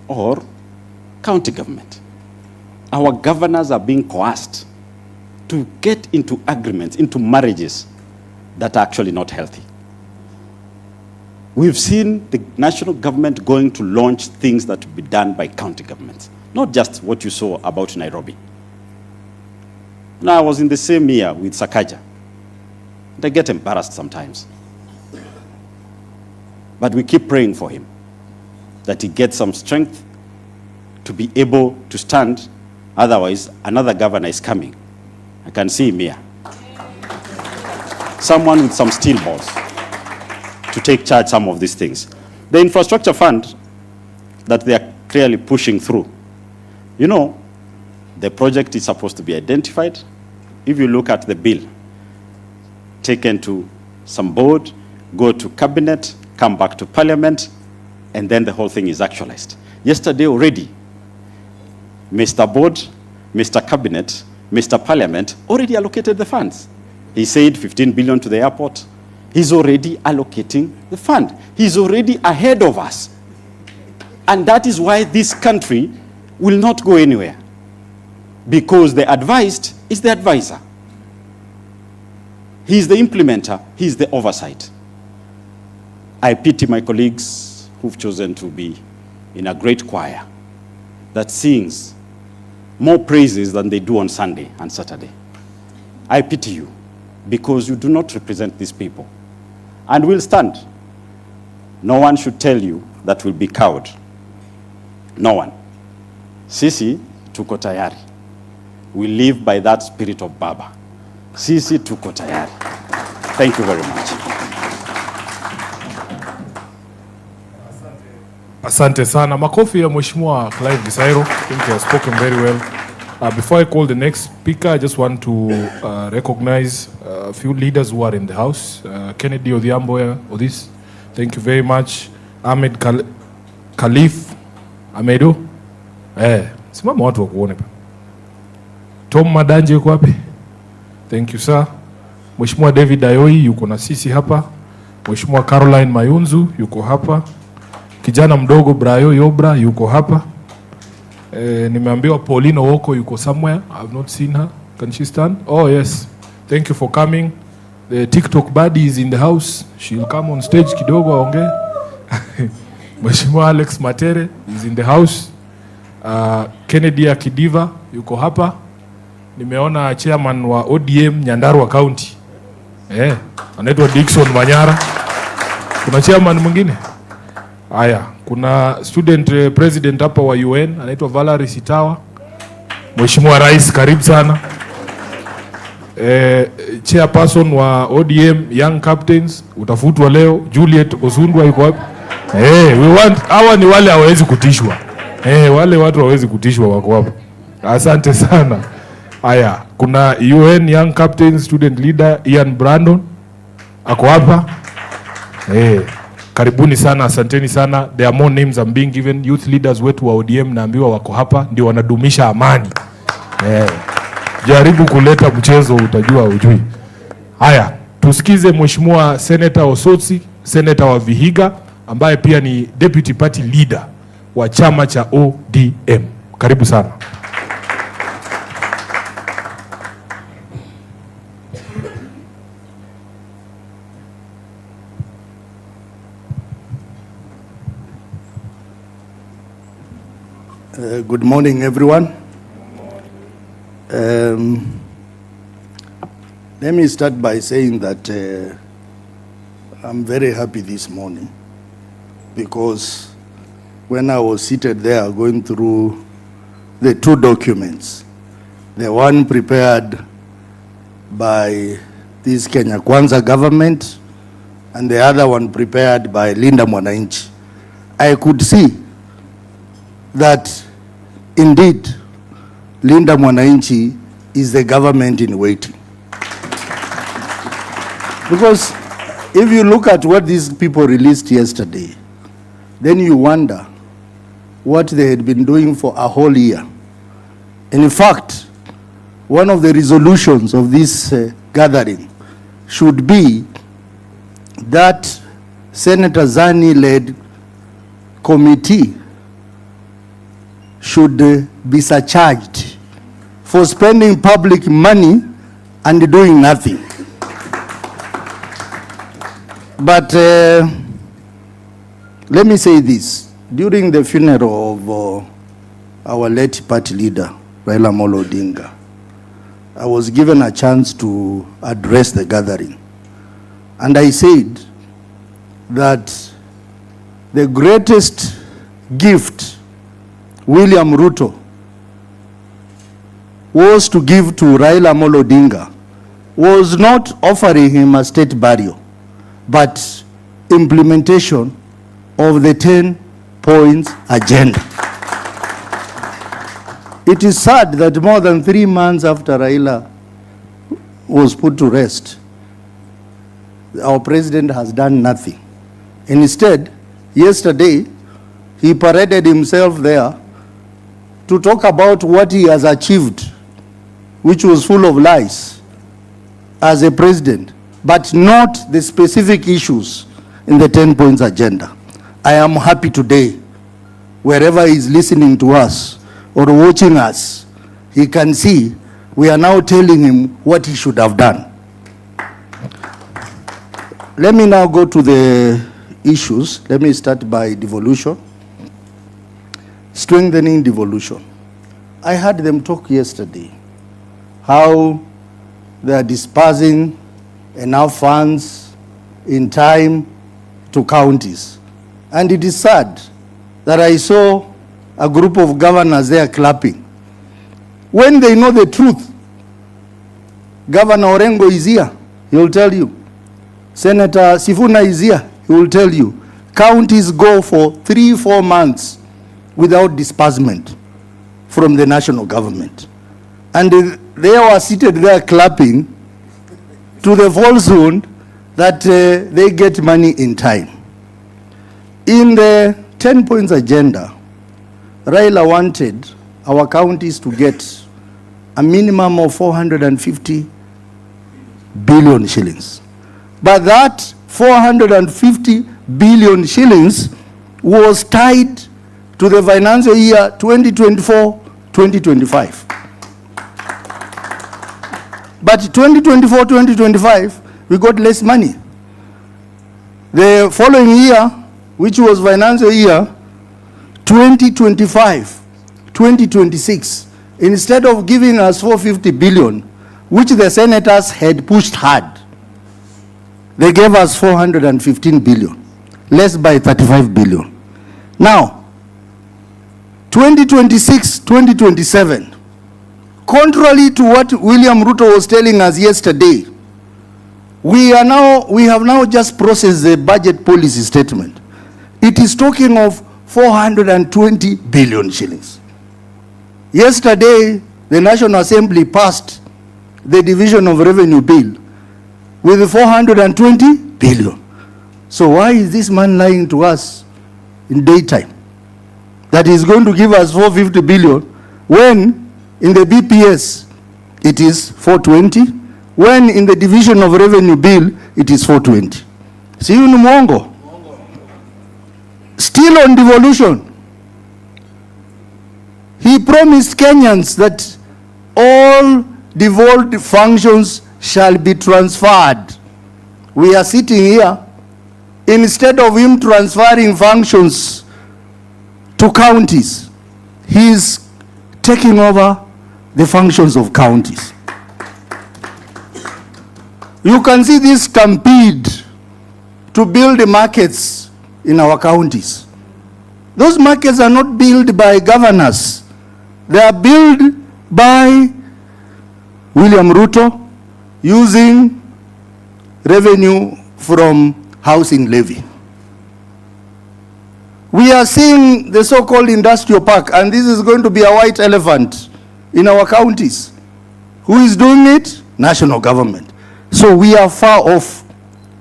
S7: or county government. Our governors are being coerced to get into agreements, into marriages that are actually not healthy. We've seen the national government going to launch things that will be done by county governments, not just what you saw about Nairobi. Now, I was in the same year with Sakaja. They get embarrassed sometimes. But we keep praying for him, that he gets some strength to be able to stand. Otherwise, another governor is coming. I can see him here. Someone with some steel balls to take charge some of these things. The infrastructure fund that they are clearly pushing through, you know, the project is supposed to be identified. If you look at the bill, taken to some board, go to cabinet, come back to parliament, and then the whole thing is actualized. Yesterday already, Mr. Board, Mr. Cabinet, Mr. Parliament already allocated the funds. He said 15 billion to the airport. He's already allocating the fund. He's already ahead of us. And that is why this country will not go anywhere. Because the advised is the advisor. He's the implementer, he's the oversight. I pity my colleagues who've chosen to be in a great choir that sings more praises than they do on Sunday and Saturday. I pity you because you do not represent these people. And we'll stand. No one should tell you that we'll be cowed. No one. Sisi tuko tayari. We live by that spirit of Baba. Sisi tuko tayari. Thank you very much.
S1: Asante sana. Makofi ya Mheshimiwa Clive Gisairo. I think he has spoken very well. Before I call the next speaker, I just want to recognize a few leaders who are in the house. Kennedy Odhiambo Odis, thank you very much. Ahmed Khalif Amedo. Simama watu wakuone. Tom Madanje yuko wapi? Thank you sir. Mheshimiwa David Ayoi yuko na sisi hapa. Mheshimiwa Caroline Mayunzu yuko hapa. Kijana mdogo Brayo Yobra yuko hapa. Nimeambiwa Paulino Woko yuko somewhere. I have not seen her. Can she stand? Oh yes. Thank you for coming. The TikTok buddy is in the house. She'll come on stage kidogo aongee. Mheshimiwa Alex Matere is in the house. Kennedy Akidiva yuko hapa. Nimeona chairman wa ODM Nyandarua County. Anaitwa Dickson Manyora. Kuna chairman mwingine? Haya, kuna student president hapa wa UN anaitwa Valerie Sitawa. Mheshimiwa Rais, karibu sana. Chairperson wa ODM Young Captains utafutwa leo, Juliet Osundwa yuko wapi? We want, hawa ni wale hawezi kutishwa. Wale watu hawezi kutishwa wako hapo. Asante sana. Haya, kuna UN Young Captains student leader Ian Brandon ako hapa. Karibuni sana, asanteni sana. There are more names I'm being given. Youth leaders wetu wa ODM naambiwa wako hapa, ndio wanadumisha amani. Jaribu kuleta mchezo, utajua ujui. Haya, tusikize Mheshimiwa Senator Osotsi, Senator wa Vihiga, ambaye pia ni Deputy Party Leader wa chama cha ODM. Karibu sana.
S8: Good morning, everyone. Let me start by saying that I'm very happy this morning, because when I was seated there going through the two documents, the one prepared by this Kenya Kwanza government and the other one prepared by Linda Mwananchi, I could see that indeed Linda Mwananchi is the government in waiting. Because if you look at what these people released yesterday, then you wonder what they had been doing for a whole year. And in fact, one of the resolutions of this gathering should be that Senator Zani-led committee should be surcharged for spending public money and doing nothing. But let me say this. During the funeral of our late party leader, Raila Odinga, I was given a chance to address the gathering. And I said that the greatest gift William Ruto was to give to Raila Odinga was not offering him a state burial, but implementation of the 10 points agenda. It is sad that more than 3 months after Raila was put to rest, our president has done nothing. And instead, yesterday, he paraded himself there to talk about what he has achieved, which was full of lies as a president, but not the specific issues in the 10 points agenda. I am happy today, wherever he is listening to us or watching us, he can see we are now telling him what he should have done. Let me now go to the issues. Let me start by devolution. Strengthening devolution. I heard them talk yesterday how they are dispersing enough funds in time to counties. And it is sad that I saw a group of governors there clapping when they know the truth. Governor Orengo is here, he will tell you. Senator Sifuna is here, he will tell you. Counties go for 3-4 months without disbursement from the national government. And they were seated there clapping to the falsehood that they get money in time. In the 10 points agenda, Raila wanted our counties to get a minimum of 450 billion shillings. But that 450 billion shillings was tied to the financial year 2024-2025. But 2024-2025, we got less money. The following year, which was financial year 2025-2026, instead of giving us 450 billion, which the senators had pushed hard, they gave us 415 billion, less by 35 billion. Now, 2026-2027, contrary to what William Ruto was telling us yesterday, we have now just processed the budget policy statement. It is talking of 420 billion shillings. Yesterday, the National Assembly passed the Division of Revenue Bill with 420 billion. So why is this man lying to us in daytime that he's going to give us 450 billion when in the BPS it is 420, when in the division of revenue bill it is 420? See you ni mwongo. Still on devolution, he promised Kenyans that all devolved functions shall be transferred. We are sitting here, instead of him transferring functions to counties, he is taking over the functions of counties. You can see this stampede to build the markets in our counties. Those markets are not built by governors. They are built by William Ruto using revenue from housing levy. We are seeing the so-called industrial park, and this is going to be a white elephant in our counties. Who is doing it? National government. So we are far off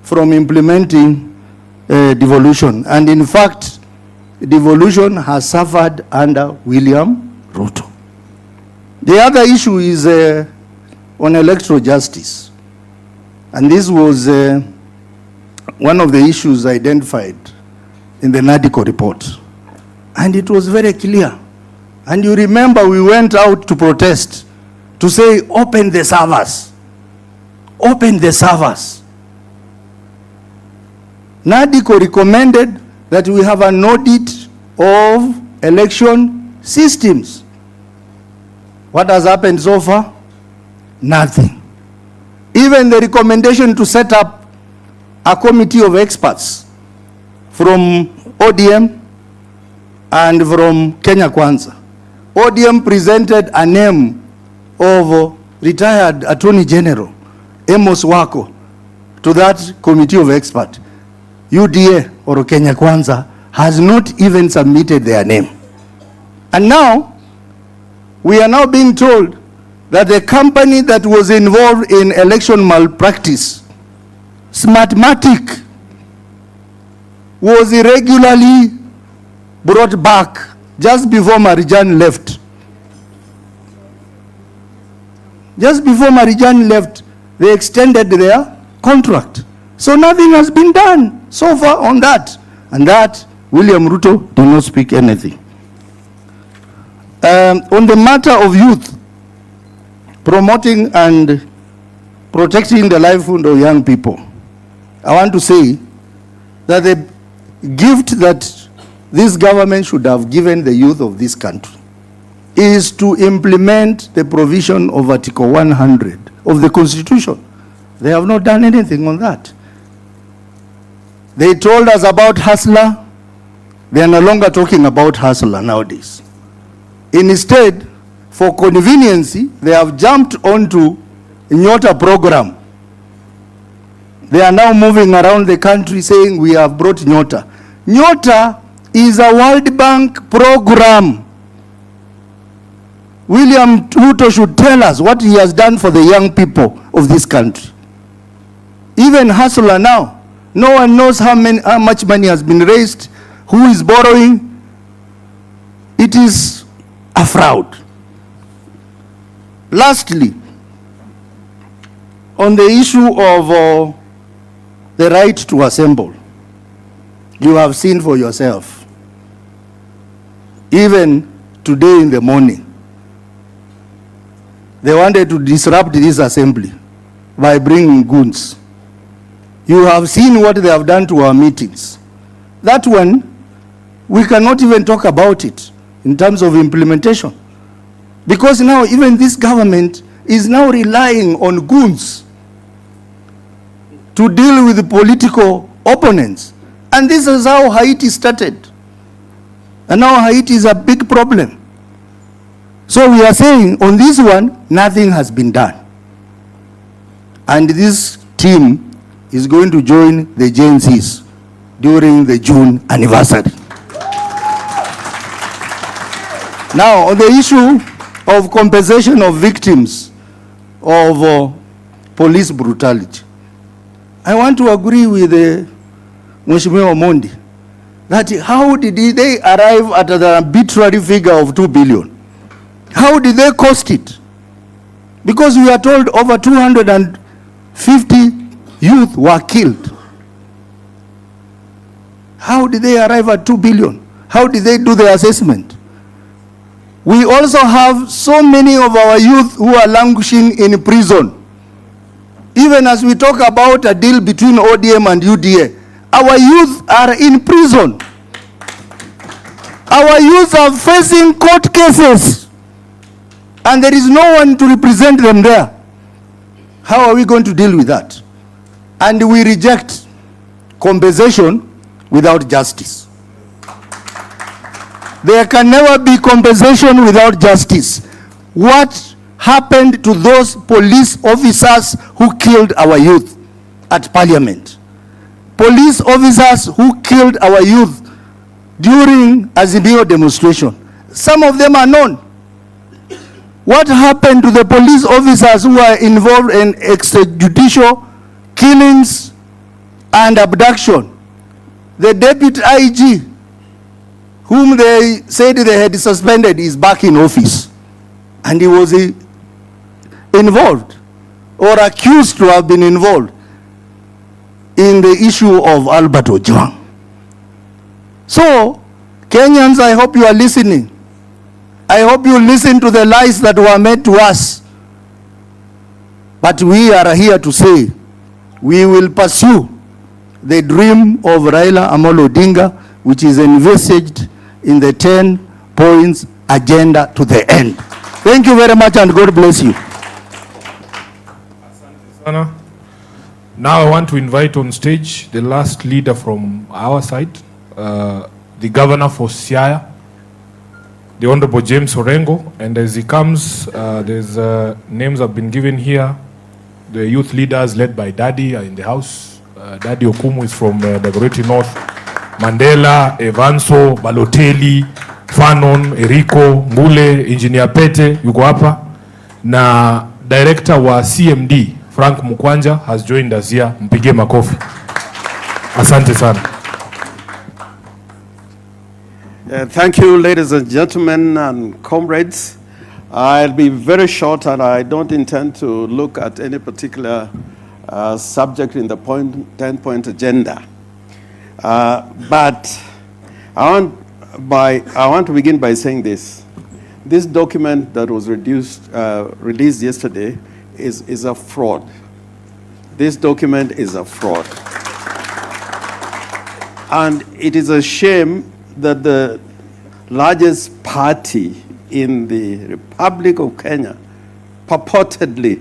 S8: from implementing devolution. And in fact, devolution has suffered under William Ruto. The other issue is on electoral justice. And this was one of the issues identified in the NADICO report. And it was very clear. And you remember we went out to protest to say, open the servers. Open the servers. NADICO recommended that we have an audit of election systems. What has happened so far? Nothing. Even the recommendation to set up a committee of experts from ODM and from Kenya Kwanza. ODM presented a name of retired Attorney General Amos Wako to that committee of experts. UDA or Kenya Kwanza has not even submitted their name. And now, we are now being told that the company that was involved in election malpractice, Smartmatic, was irregularly brought back just before Marijan left. Just before Marijan left, they extended their contract. So nothing has been done so far on that. And that, William Ruto did not speak anything. On the matter of youth, promoting and protecting the livelihood of young people, I want to say that the gift that this government should have given the youth of this country is to implement the provision of Article 100 of the Constitution. They have not done anything on that. They told us about hustler. They are no longer talking about hustler nowadays. Instead, for conveniency, they have jumped onto Nyota program. They are now moving around the country saying we have brought Nyota. Nyota is a World Bank program. William Ruto should tell us what he has done for the young people of this country. Even hustler now, no one knows how much money has been raised, who is borrowing. It is a fraud. Lastly, on the issue of the right to assemble, you have seen for yourself. Even today in the morning, they wanted to disrupt this assembly by bringing goons. You have seen what they have done to our meetings. That one, we cannot even talk about it in terms of implementation. Because now even this government is now relying on goons to deal with the political opponents. And this is how Haiti started. And now Haiti is a big problem. So we are saying on this one, nothing has been done. And this team is going to join the Gen Zs during the June anniversary. Now, on the issue of compensation of victims of police brutality, I want to agree with the Mheshimiwa Omondi, that how did they arrive at an arbitrary figure of 2 billion? How did they cost it? Because we are told over 250 youth were killed. How did they arrive at 2 billion? How did they do the assessment? We also have so many of our youth who are languishing in prison. Even as we talk about a deal between ODM and UDA, our youth are in prison. Our youth are facing court cases, and there is no one to represent them there. How are we going to deal with that? And we reject compensation without justice. There can never be compensation without justice. What happened to those police officers who killed our youth at Parliament? Police officers who killed our youth during Azimio demonstration. Some of them are known. What happened to the police officers who were involved in extrajudicial killings and abduction? The deputy IG, whom they said they had suspended, is back in office. And he was involved or accused to have been involved in the issue of Albert Ojwang. So, Kenyans, I hope you are listening. I hope you listen to the lies that were made to us. But we are here to say, we will pursue the dream of Raila Amolo Odinga, which is envisaged in the 10 points agenda to the end. Thank you very much, and God bless you.
S1: Now I want to invite on stage the last leader from our side, the governor for Siaya, the Honorable James Orengo, and as he comes, there's names have been given here. The youth leaders led by Daddy are in the house. Daddy Okumu is from Dagoretti North. Mandela, Evanso, Balotelli, Fanon, Eriko, Mbule, Engineer Pete, yuko hapa. Na director wa CMD, Frank Mukwanja, has joined us here. Mpige makofi. Asante sana.
S9: Thank you, ladies and gentlemen and comrades. I'll be very short, and I don't intend to look at any particular subject in the 10-point agenda. But I want to begin by saying this. This document that was released yesterday is a fraud. This document is a fraud. And it is a shame that the largest party in the Republic of Kenya, purportedly,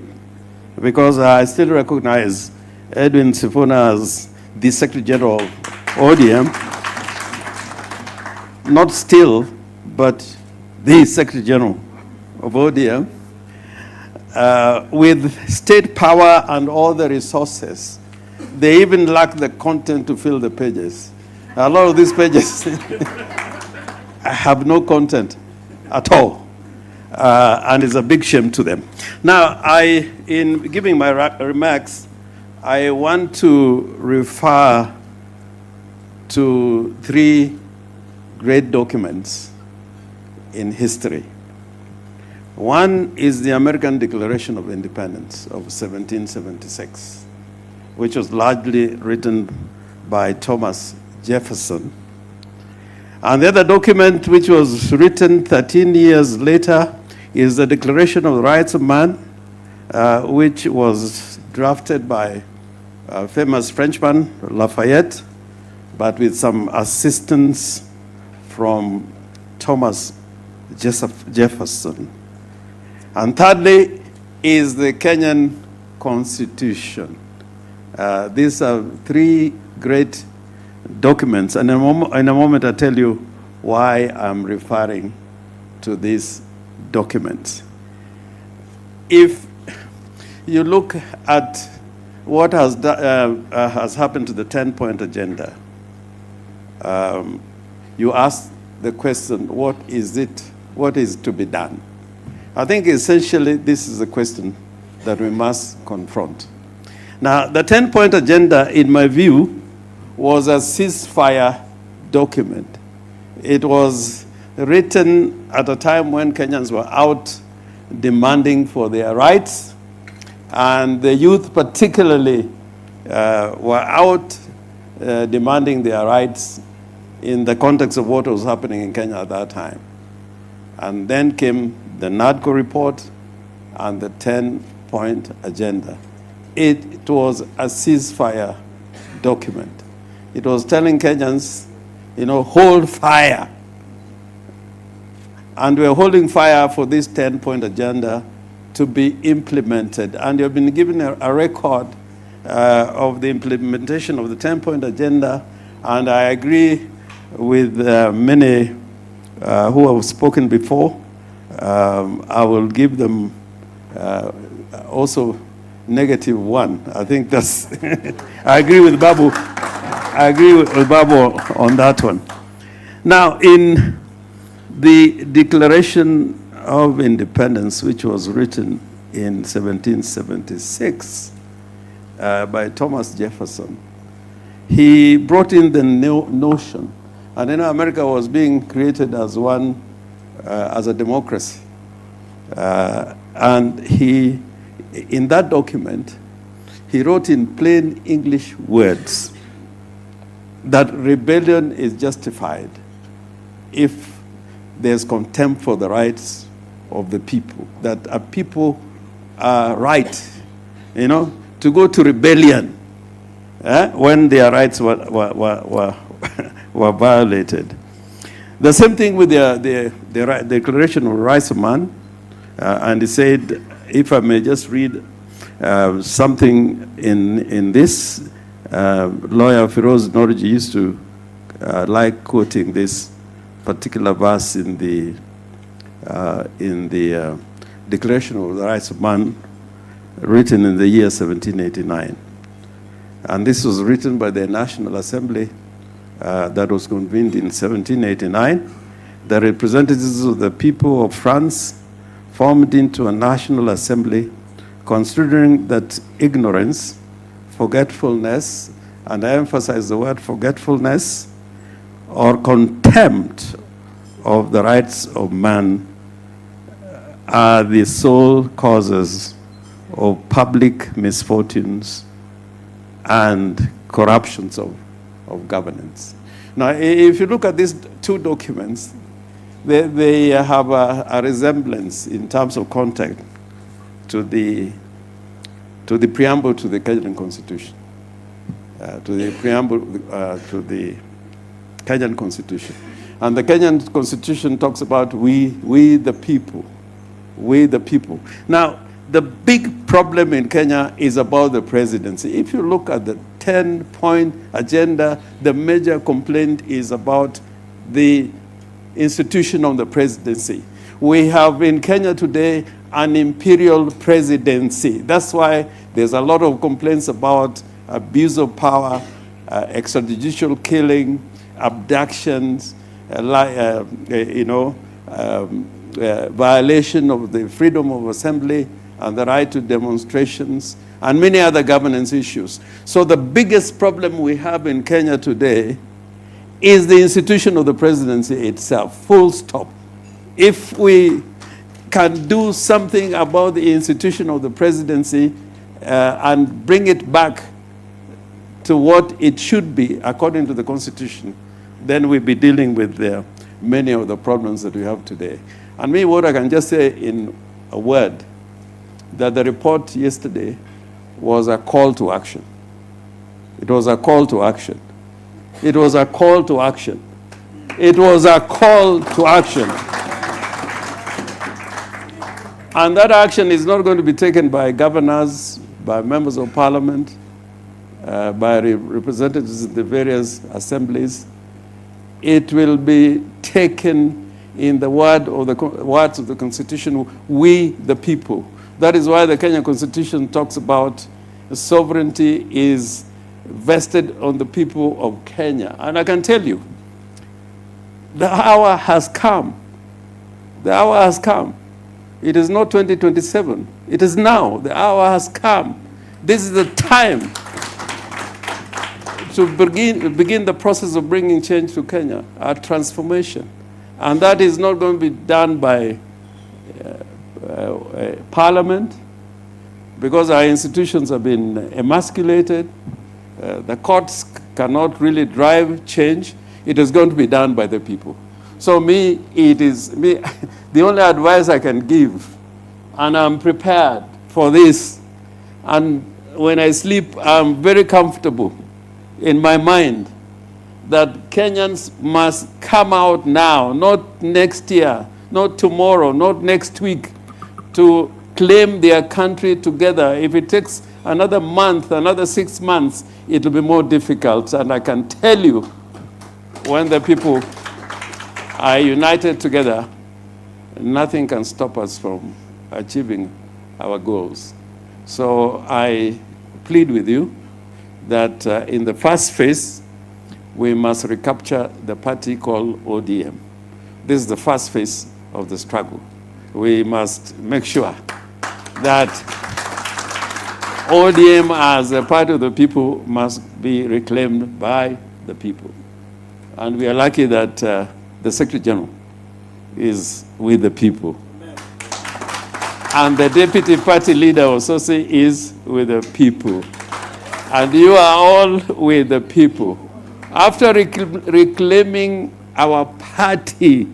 S9: because I still recognize Edwin-Sifuna as the Secretary General of ODM, not still, but the Secretary General of ODM, with state power and all the resources. They even lack the content to fill the pages. A lot of these pages have no content at all. And it's a big shame to them. Now, in giving my remarks, I want to refer to 3 great documents in history. One is the American Declaration of Independence of 1776, which was largely written by Thomas Jefferson. And the other document, which was written 13 years later, is the Declaration of the Rights of Man, which was drafted by a famous Frenchman, Lafayette, but with some assistance from Thomas Jefferson. And thirdly is the Kenyan Constitution. These are 3 great documents, and in a moment I'll tell you why I'm referring to these documents. If you look at what has happened to the 10-point agenda, you ask the question, what is to be done? I think essentially this is a question that we must confront. Now, the 10-point agenda, in my view, was a ceasefire document. It was written at a time when Kenyans were out demanding for their rights, and the youth particularly were out demanding their rights in the context of what was happening in Kenya at that time. And then came the NADCO report and the 10-point agenda. It was a ceasefire document. It was telling Kenyans, hold fire. And we're holding fire for this 10-point agenda to be implemented. And you've been given a record of the implementation of the 10-point agenda. And I agree with many who have spoken before. I will give them also -1. I think that's, I agree with Babu. I agree with Babu on that one. Now, in the Declaration of Independence, which was written in 1776 by Thomas Jefferson, he brought in the notion, and America was being created as one, as a democracy. And he, in that document, he wrote in plain English words that rebellion is justified if there's contempt for the rights of the people, that a people are right, to go to rebellion when their rights were violated. The same thing with the Declaration of Rights of Man, and he said, if I may just read something in this, lawyer Firoz Norji used to like quoting this particular verse in the Declaration of the Rights of Man, written in the year 1789. And this was written by the National Assembly that was convened in 1789. The representatives of the people of France formed into a National Assembly, considering that ignorance, forgetfulness, and I emphasize the word forgetfulness, or contempt of the rights of man are the sole causes of public misfortunes and corruptions of governance. Now, if you look at these two documents, they have a resemblance in terms of content to the preamble to the Kenyan Constitution, to the preamble to the Kenyan Constitution. And the Kenyan Constitution talks about we the people, we the people. Now, the big problem in Kenya is about the presidency. If you look at the 10-point agenda, the major complaint is about the institution of the presidency. We have in Kenya today an imperial presidency. That's why there's a lot of complaints about abuse of power, extrajudicial killing, abductions, violation of the freedom of assembly and the right to demonstrations, and many other governance issues. So the biggest problem we have in Kenya today is the institution of the presidency itself, full stop. If we can do something about the institution of the presidency and bring it back to what it should be according to the Constitution, then we'll be dealing with many of the problems that we have today. And me, what I can just say in a word, that the report yesterday was a call to action. It was a call to action. It was a call to action. It was a call to action. And that action is not going to be taken by governors, by members of parliament, by representatives in the various assemblies. It will be taken in the words of the Constitution, we the people. That is why the Kenyan Constitution talks about sovereignty is vested on the people of Kenya. And I can tell you, the hour has come. The hour has come. It is not 2027. It is now. The hour has come. This is the time to begin the process of bringing change to Kenya, a transformation. And that is not going to be done by Parliament, because our institutions have been emasculated. The courts cannot really drive change. It is going to be done by the people. So the only advice I can give, and I'm prepared for this, and when I sleep, I'm very comfortable in my mind that Kenyans must come out now, not next year, not tomorrow, not next week, to claim their country together. If it takes another month, another 6 months, it will be more difficult. And I can tell you, when the people are united together, nothing can stop us from achieving our goals. So I plead with you that in the first phase, we must recapture the party called ODM. This is the first phase of the struggle. We must make sure that ODM as a part of the people must be reclaimed by the people. And we are lucky that the Secretary General is with the people. And the Deputy Party Leader also is with the people. And you are all with the people. After reclaiming our party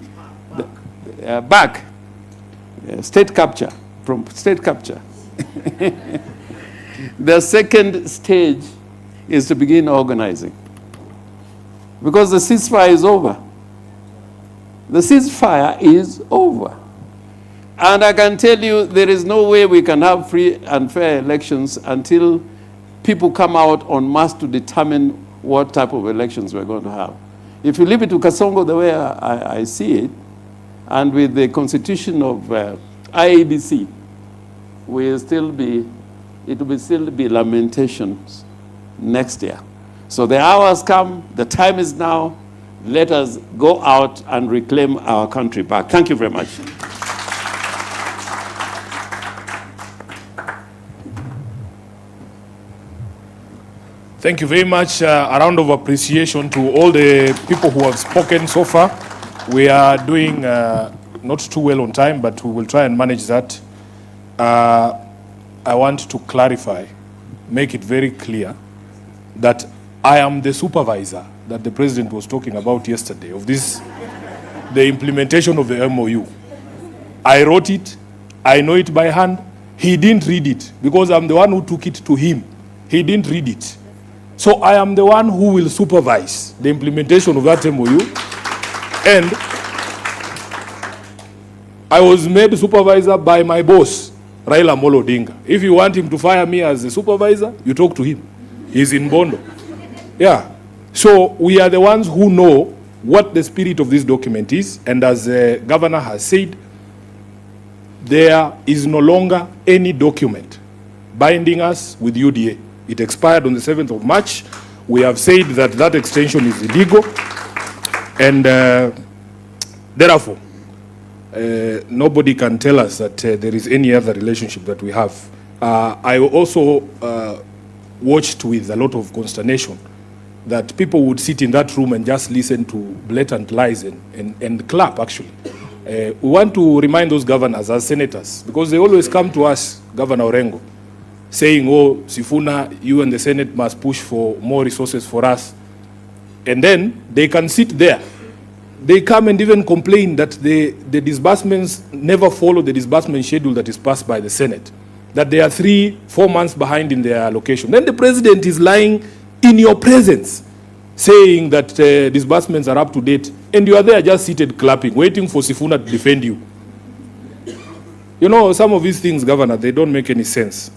S9: back, state capture, from state capture, the second stage is to begin organizing. Because the ceasefire is over. The ceasefire is over. And I can tell you there is no way we can have free and fair elections until people come out en masse to determine what type of elections we're going to have. If you leave it to Kasongo the way I see it, and with the constitution of IEBC, it will still be lamentations next year. So the hour has come, the time is now. Let us go out and reclaim our country back. Thank you very much.
S1: Thank you very much. A round of appreciation to all the people who have spoken so far. We are doing not too well on time, but we will try and manage that. I want to clarify, make it very clear that I am the supervisor that the president was talking about yesterday of this, the implementation of the MOU. I wrote it, I know it by hand. He didn't read it because I'm the one who took it to him. He didn't read it. So I am the one who will supervise the implementation of that MOU. And I was made supervisor by my boss, Raila Odinga. If you want him to fire me as a supervisor, you talk to him. He's in Bondo. Yeah. So we are the ones who know what the spirit of this document is. And as the governor has said, there is no longer any document binding us with UDA. It expired on the 7th of March. We have said that that extension is illegal. And therefore, nobody can tell us that there is any other relationship that we have. I also watched with a lot of consternation that people would sit in that room and just listen to blatant lies and clap, actually. We want to remind those governors as senators, because they always come to us, Governor Orengo, saying, oh, Sifuna, you and the Senate must push for more resources for us. And then they can sit there. They come and even complain that the disbursements never follow the disbursement schedule that is passed by the Senate, that they are 3-4 months behind in their allocation. Then the president is lying in your presence, saying that disbursements are up to date, and you are there just seated clapping, waiting for Sifuna to defend you. You know, some of these things, Governor, they don't make any sense.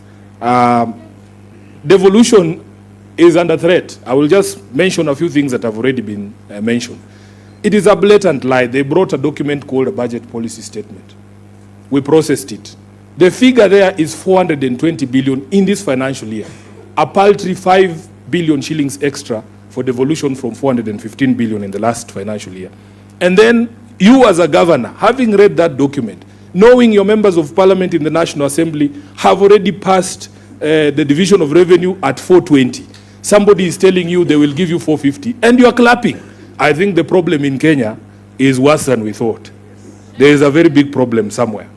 S1: Devolution is under threat. I will just mention a few things that have already been mentioned. It is a blatant lie. They brought a document called a budget policy statement. We processed it. The figure there is 420 billion in this financial year. A paltry 5 billion shillings extra for devolution from 415 billion in the last financial year. And then you as a governor, having read that document, knowing your members of parliament in the National Assembly have already passed the division of revenue at 420. Somebody is telling you they will give you 450 and you are clapping. I think the problem in Kenya is worse than we thought. There is a very big problem somewhere.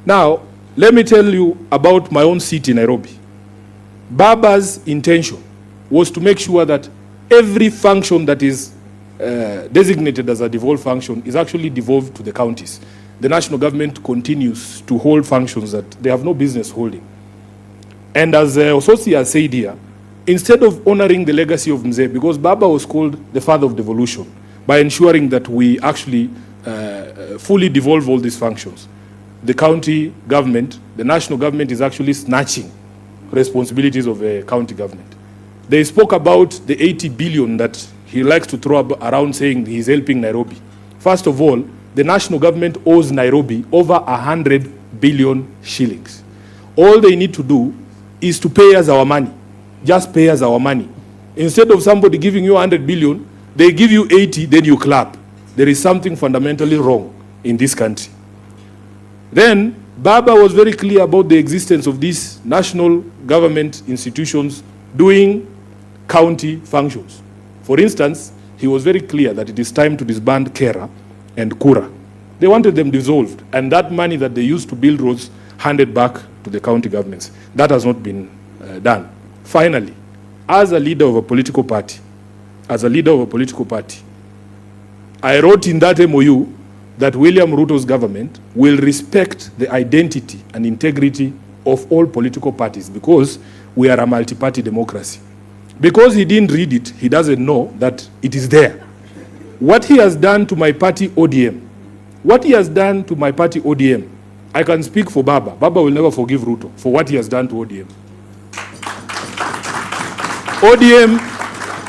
S1: Now, let me tell you about my own city, Nairobi. Baba's intention was to make sure that every function that is designated as a devolved function is actually devolved to the counties. The national government continues to hold functions that they have no business holding. And as Ososi has said here, instead of honoring the legacy of Mzee, because Baba was called the father of devolution, by ensuring that we actually fully devolve all these functions, the county government, the national government is actually snatching responsibilities of a county government. They spoke about the 80 billion that he likes to throw around saying he's helping Nairobi. First of all, the national government owes Nairobi over 100 billion shillings. All they need to do is to pay us our money. Just pay us our money. Instead of somebody giving you 100 billion, they give you 80, then you clap. There is something fundamentally wrong in this country. Then, Baba was very clear about the existence of these national government institutions doing county functions. For instance, he was very clear that it is time to disband Kera and Kura. They wanted them dissolved, and that money that they used to build roads handed back to the county governments. That has not been done. Finally, as a leader of a political party, I wrote in that MOU that William Ruto's government will respect the identity and integrity of all political parties because we are a multi-party democracy. Because he didn't read it, he doesn't know that it is there. What he has done to my party ODM, I can speak for Baba. Baba will never forgive Ruto for what he has done to ODM.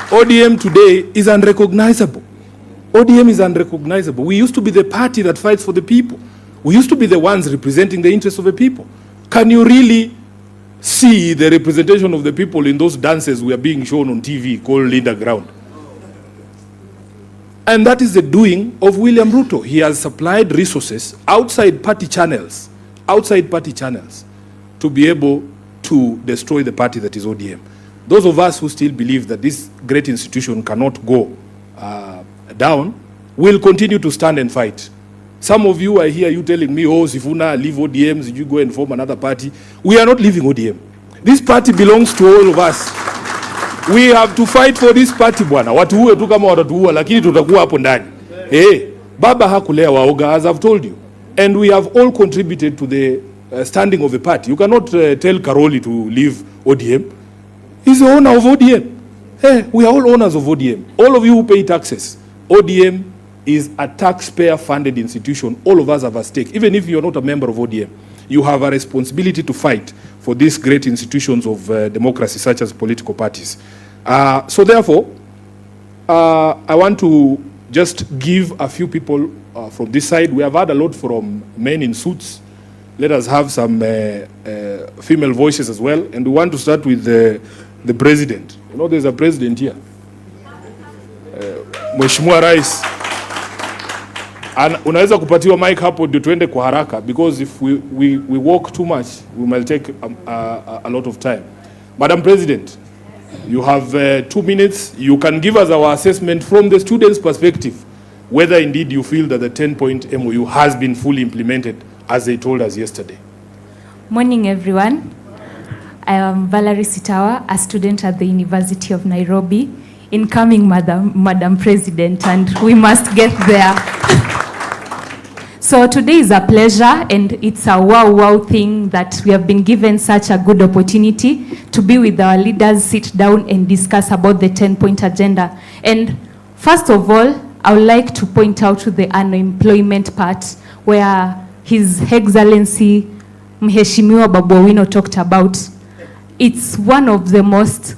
S1: ODM today is unrecognizable. ODM is unrecognizable. We used to be the party that fights for the people. We used to be the ones representing the interests of the people. Can you really see the representation of the people in those dances we are being shown on TV called Linda Ground? And that is the doing of William Ruto. He has supplied resources outside party channels to be able to destroy the party that is ODM. Those of us who still believe that this great institution cannot go down will continue to stand and fight. Some of you, I hear you telling me, oh, Sifuna, leave ODM, you go and form another party. We are not leaving ODM. This party belongs to all of us. We have to fight for this party, bwana. Watuue tu kama watatuua, lakini tutakuwa hapo ndani. Baba hakulea waoga, as I've told you. And we have all contributed to the standing of the party. You cannot tell Karoli to leave ODM. He's the owner of ODM. We are all owners of ODM. All of you who pay taxes. ODM is a taxpayer-funded institution. All of us have a stake. Even if you're not a member of ODM, you have a responsibility to fight for these great institutions of democracy, such as political parties. So therefore, I want to just give a few people from this side. We have had a lot from men in suits. Let us have some female voices as well. And we want to start with the president. You know, there's a president here. Mheshimiwa Rais. Unaweza kupatiwa mic hapo ndio tuende kwa haraka, because if we walk too much, we might take a lot of time. Madam President, you have 2 minutes. You can give us our assessment from the students' perspective, whether indeed you feel that the 10-point MOU has been fully implemented as they told us yesterday.
S10: Morning, everyone. I am Valerie Sitawa, a student at the University of Nairobi, incoming Madam President, and we must get there. So today is a pleasure, and it's a wow thing that we have been given such a good opportunity to be with our leaders, sit down and discuss about the 10-point agenda. And first of all, I would like to point out to the unemployment part, where His Excellency Mheshimiwa Babu talked about. It's one of the most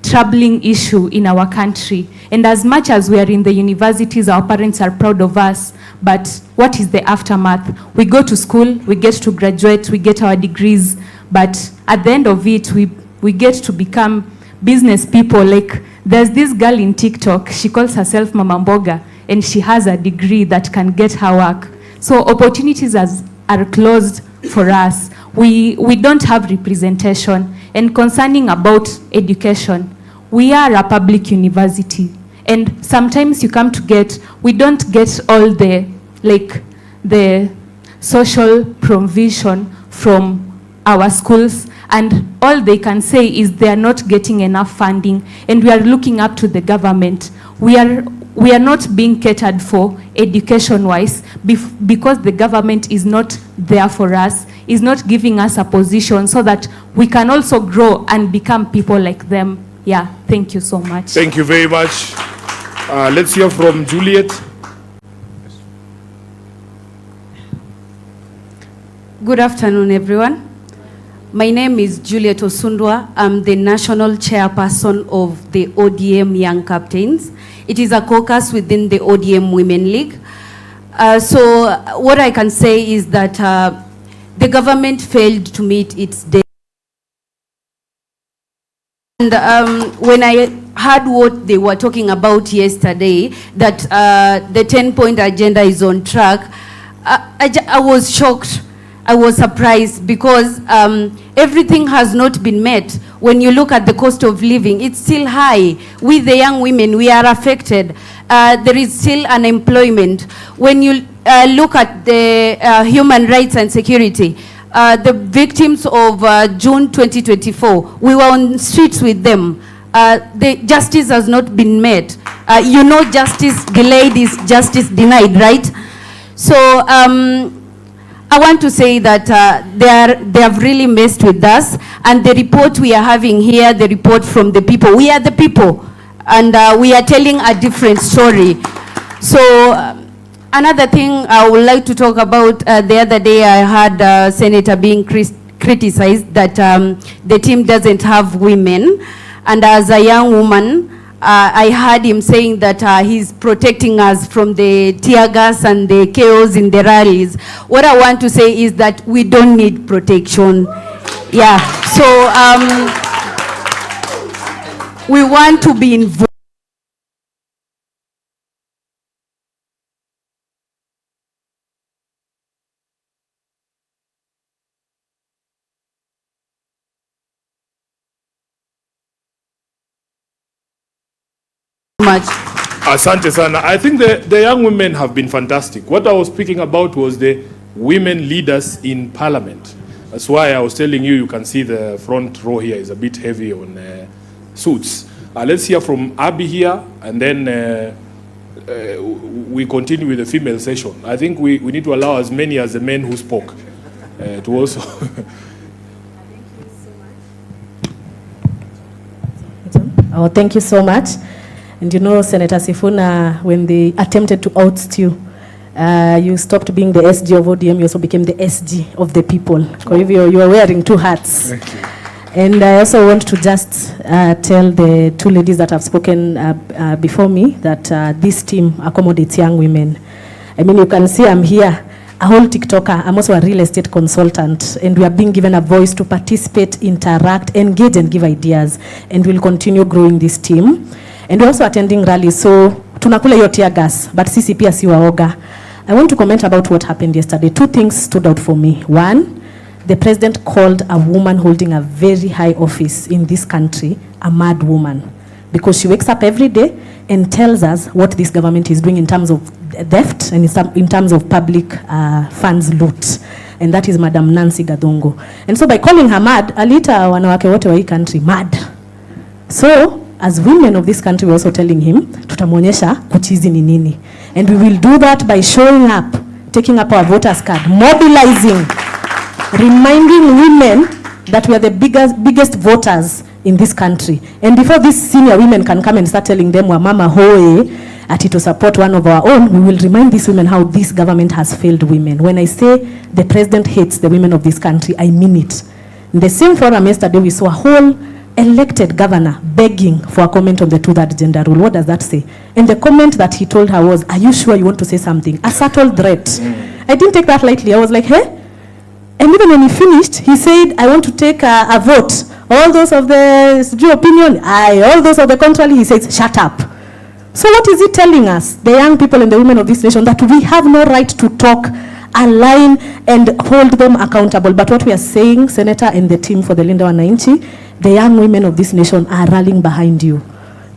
S10: troubling issue in our country. And as much as we are in the universities, our parents are proud of us, but what is the aftermath? We go to school, we get to graduate, we get our degrees, but at the end of it, we get to become business people. Like, there's this girl in TikTok, she calls herself Mama Mboga, and she has a degree that can get her work. So opportunities are closed for us. We don't have representation. And concerning about education, we are a public university, and sometimes you come to get, we don't get all the, like, the social provision from our schools, and all they can say is they are not getting enough funding, and we are looking up to the government. We are not being catered for education-wise because the government is not there for us, is not giving us a position so that we can also grow and become people like them. Yeah, thank you so much.
S1: Thank you very much. Let's hear from Juliet.
S11: Good afternoon, everyone. My name is Juliet Osundwa. I'm the national chairperson of the ODM Young Captains. It is a caucus within the ODM Women League. So what I can say is that the government failed to meet its deadline. And when I heard what they were talking about yesterday, that the 10-point agenda is on track, I was shocked. I was surprised because everything has not been met. When you look at the cost of living, it's still high. We, the young women, we are affected. There is still unemployment. When you look at the human rights and security, the victims of June 2024, we were on streets with them. The justice has not been met. You know, justice delayed is justice denied, right? So I want to say that they have really messed with us, and the report we are having here, the report from the people, we are the people, and we are telling a different story. So another thing I would like to talk about, the other day I had Senator being criticized that the team doesn't have women, and as a young woman, I heard him saying that he's protecting us from the tear gas and the chaos in the rallies. What I want to say is that we don't need protection. Yeah, so we want to be involved. Much.
S1: Asante sana. I think the young women have been fantastic. What I was speaking about was the women leaders in parliament. That's why I was telling you, you can see the front row here is a bit heavy on suits. Let's hear from Abby here, and then we continue with the female session. I think we need to allow as many as the men who spoke to also.
S12: Oh, thank you so much. And you know, Senator Sifuna, when they attempted to oust you, you stopped being the SG of ODM, you also became the SG of the people. You are wearing two hats.
S1: Thank you.
S12: And I also want to just tell the two ladies that have spoken before me that this team accommodates young women. I mean, you can see I'm here, a whole TikToker. I'm also a real estate consultant, and we are being given a voice to participate, interact, engage, and give ideas. And we'll continue growing this team. And we're also attending rallies, so tunakula hiyo tear gas, but sisi pia si waoga. I want to comment about what happened yesterday. Two things stood out for me. One, the president called a woman holding a very high office in this country a mad woman, because she wakes up every day and tells us what this government is doing in terms of theft and in terms of public funds loot. And that is Madam Nancy Gadongo. And so by calling her mad, alita wanawake wote wa hii country mad. So as women of this country, we're also telling him, tutamuonyesha kuchizi ni nini. And we will do that by showing up, taking up our voters card, mobilizing, reminding women that we are the biggest voters in this country. And before these senior women can come and start telling them, wa mama hoe, ati to support one of our own, we will remind these women how this government has failed women. When I say the president hates the women of this country, I mean it. In the same forum yesterday, we saw a whole elected governor begging for a comment on the 2/3 gender rule. What does that say? And the comment that he told her was, are you sure you want to say something? A subtle threat. I didn't take that lightly. I was like, hey? And even when he finished, he said, I want to take a vote. All those of the opinion, all those of the contrary, he says, shut up. So what is he telling us, the young people and the women of this nation, that we have no right to talk, align, and hold them accountable? But what we are saying, Senator and the team for the Linda Mwananchi, the young women of this nation are rallying behind you.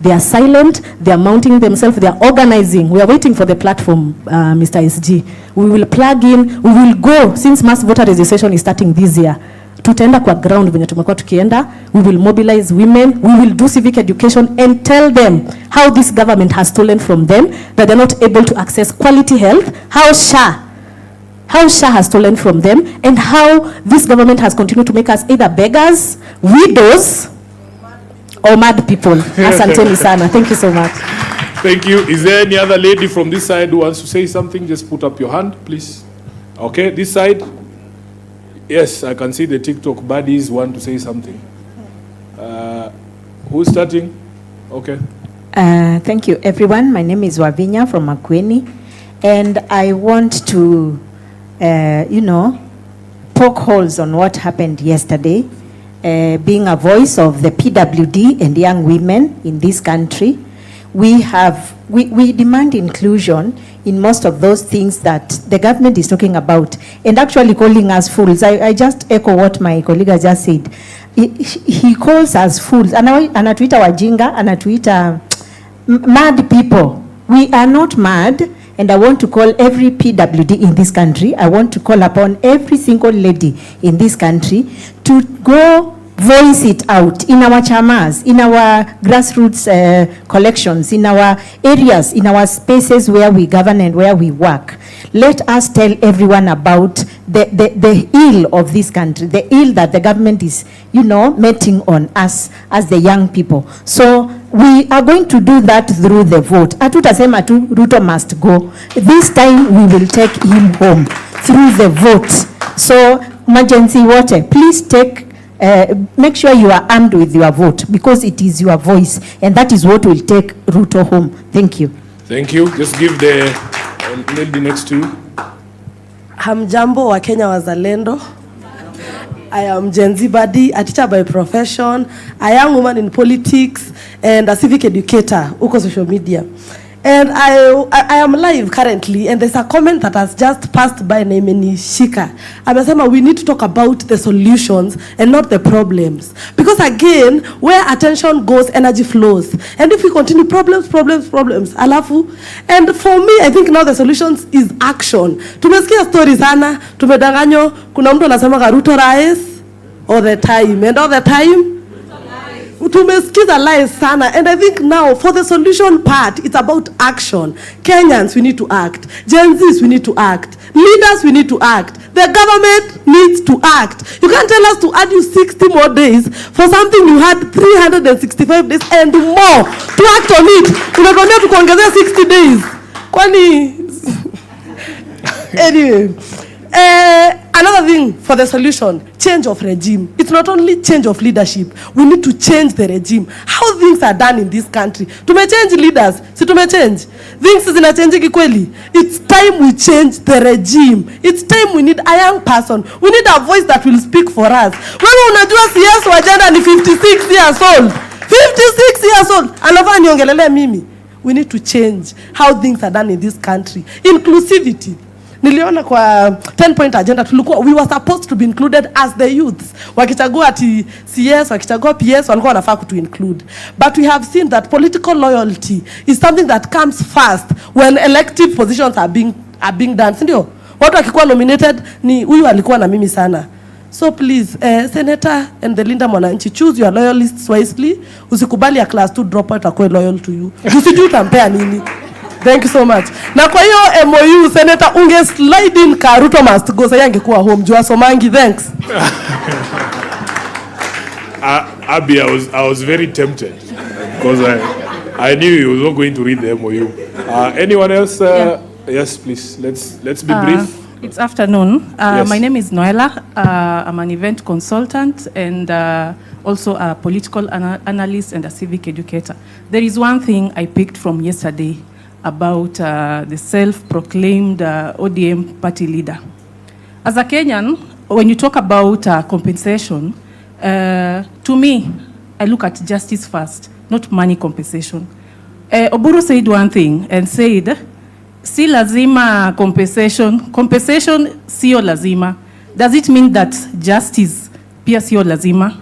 S12: They are silent, they are mounting themselves, they are organizing. We are waiting for the platform, Mr. SG. We will plug in, we will go, since mass voter registration is starting this year, tutaenda kwa ground venye tumekuwa tukienda, we will mobilize women, we will do civic education and tell them how this government has stolen from them, that they're not able to access quality health, how SHA has stolen from them, and how this government has continued to make us either beggars, widows, or mad people. Asanteni sana. Thank you so much.
S1: Thank you. Is there any other lady from this side who wants to say something? Just put up your hand, please. Okay, this side. Yes, I can see the TikTok buddies want to say something. Who's starting? Okay.
S13: Thank you, everyone. My name is Wavinya from Makwiny, and I want to, poke holes on what happened yesterday. Being a voice of the PWD and young women in this country, we demand inclusion in most of those things that the government is talking about, and actually calling us fools. I just echo what my colleague just said. He calls us fools. Anatuita wajinga, anatuita mad people. We are not mad, and I want to call every PWD in this country, I want to call upon every single lady in this country to go voice it out in our chamas, in our grassroots collections, in our areas, in our spaces where we govern and where we work. Let us tell everyone about the ill of this country, the ill that the government is, meting on us as the young people. So we are going to do that through the vote. Hatutasema tu Ruto must go. This time we will take him home through the vote. So emergency water, please make sure you are armed with your vote, because it is your voice, and that is what will take Ruto home. Thank you.
S1: Thank you. Just give the lady next to you.
S14: Hamjambo wa Kenya wazalendo. I am Gen Z Buddy, a teacher by profession, a young woman in politics, and a civic educator, uko social media. And I am live currently, and there's a comment that has just passed by Naimeni Shika. Amesema we need to talk about the solutions and not the problems. Because again, where attention goes, energy flows. And if we continue problems, alafu. And for me, I think now the solutions is action. Tumesikia stories sana, tumedanganyo, kuna mtu anasema Ruto rais, all the time. And all the time, tumesikiza lies sana. And I think now for the solution part, it's about action. Kenyans, we need to act. Gen Zs, we need to act. Leaders, we need to act. The government needs to act. You can't tell us to add you 60 more days for something you had 365 days and more to act on it. Unakwambia tukuongezea 60 days. Kwani anyway, another thing for the solution, change of regime. It's not only change of leadership. We need to change the regime. How things are done in this country. Tumechange leaders. Si tumechange. Things zinachange kikweli. It's time we change the regime. It's time we need a young person. We need a voice that will speak for us. Wewe unajua CS wa jana ni 56 years old. 56 years old. Anafaa niongelele mimi. We need to change how things are done in this country. Inclusivity. Niliona kwa 10-point agenda we were supposed to be included as the youths. Wakichagua ati CS, wakichagua PS, walikuwa wanafaa kutu include. But we have seen that political loyalty is something that comes first when elective positions are being done. Sindio? Watu wakikuwa nominated ni huyu alikuwa na mimi sana. So please, Senator and the Linda Mwananchi, choose your loyalists wisely. Usikubali a class 2 dropout akue loyal to you. Usijui utampea nini. Thank you so much. Na kwa hiyo MOU, Senator, unge slide in ka Ruto must go. Sasa angekuwa home. Jua somangi, thanks.
S1: Abby, I was very tempted because I knew you were not going to read the MOU. Anyone else? Yes, please. Let's be brief.
S15: It's afternoon.
S1: Yes.
S15: My name is Noela. I'm an event consultant and also a political analyst and a civic educator. There is one thing I picked from yesterday about the self-proclaimed ODM party leader. As a Kenyan, when you talk about compensation, to me, I look at justice first, not money compensation. Oburu said one thing and said, si lazima compensation sio lazima. Does it mean that justice pia sio lazima?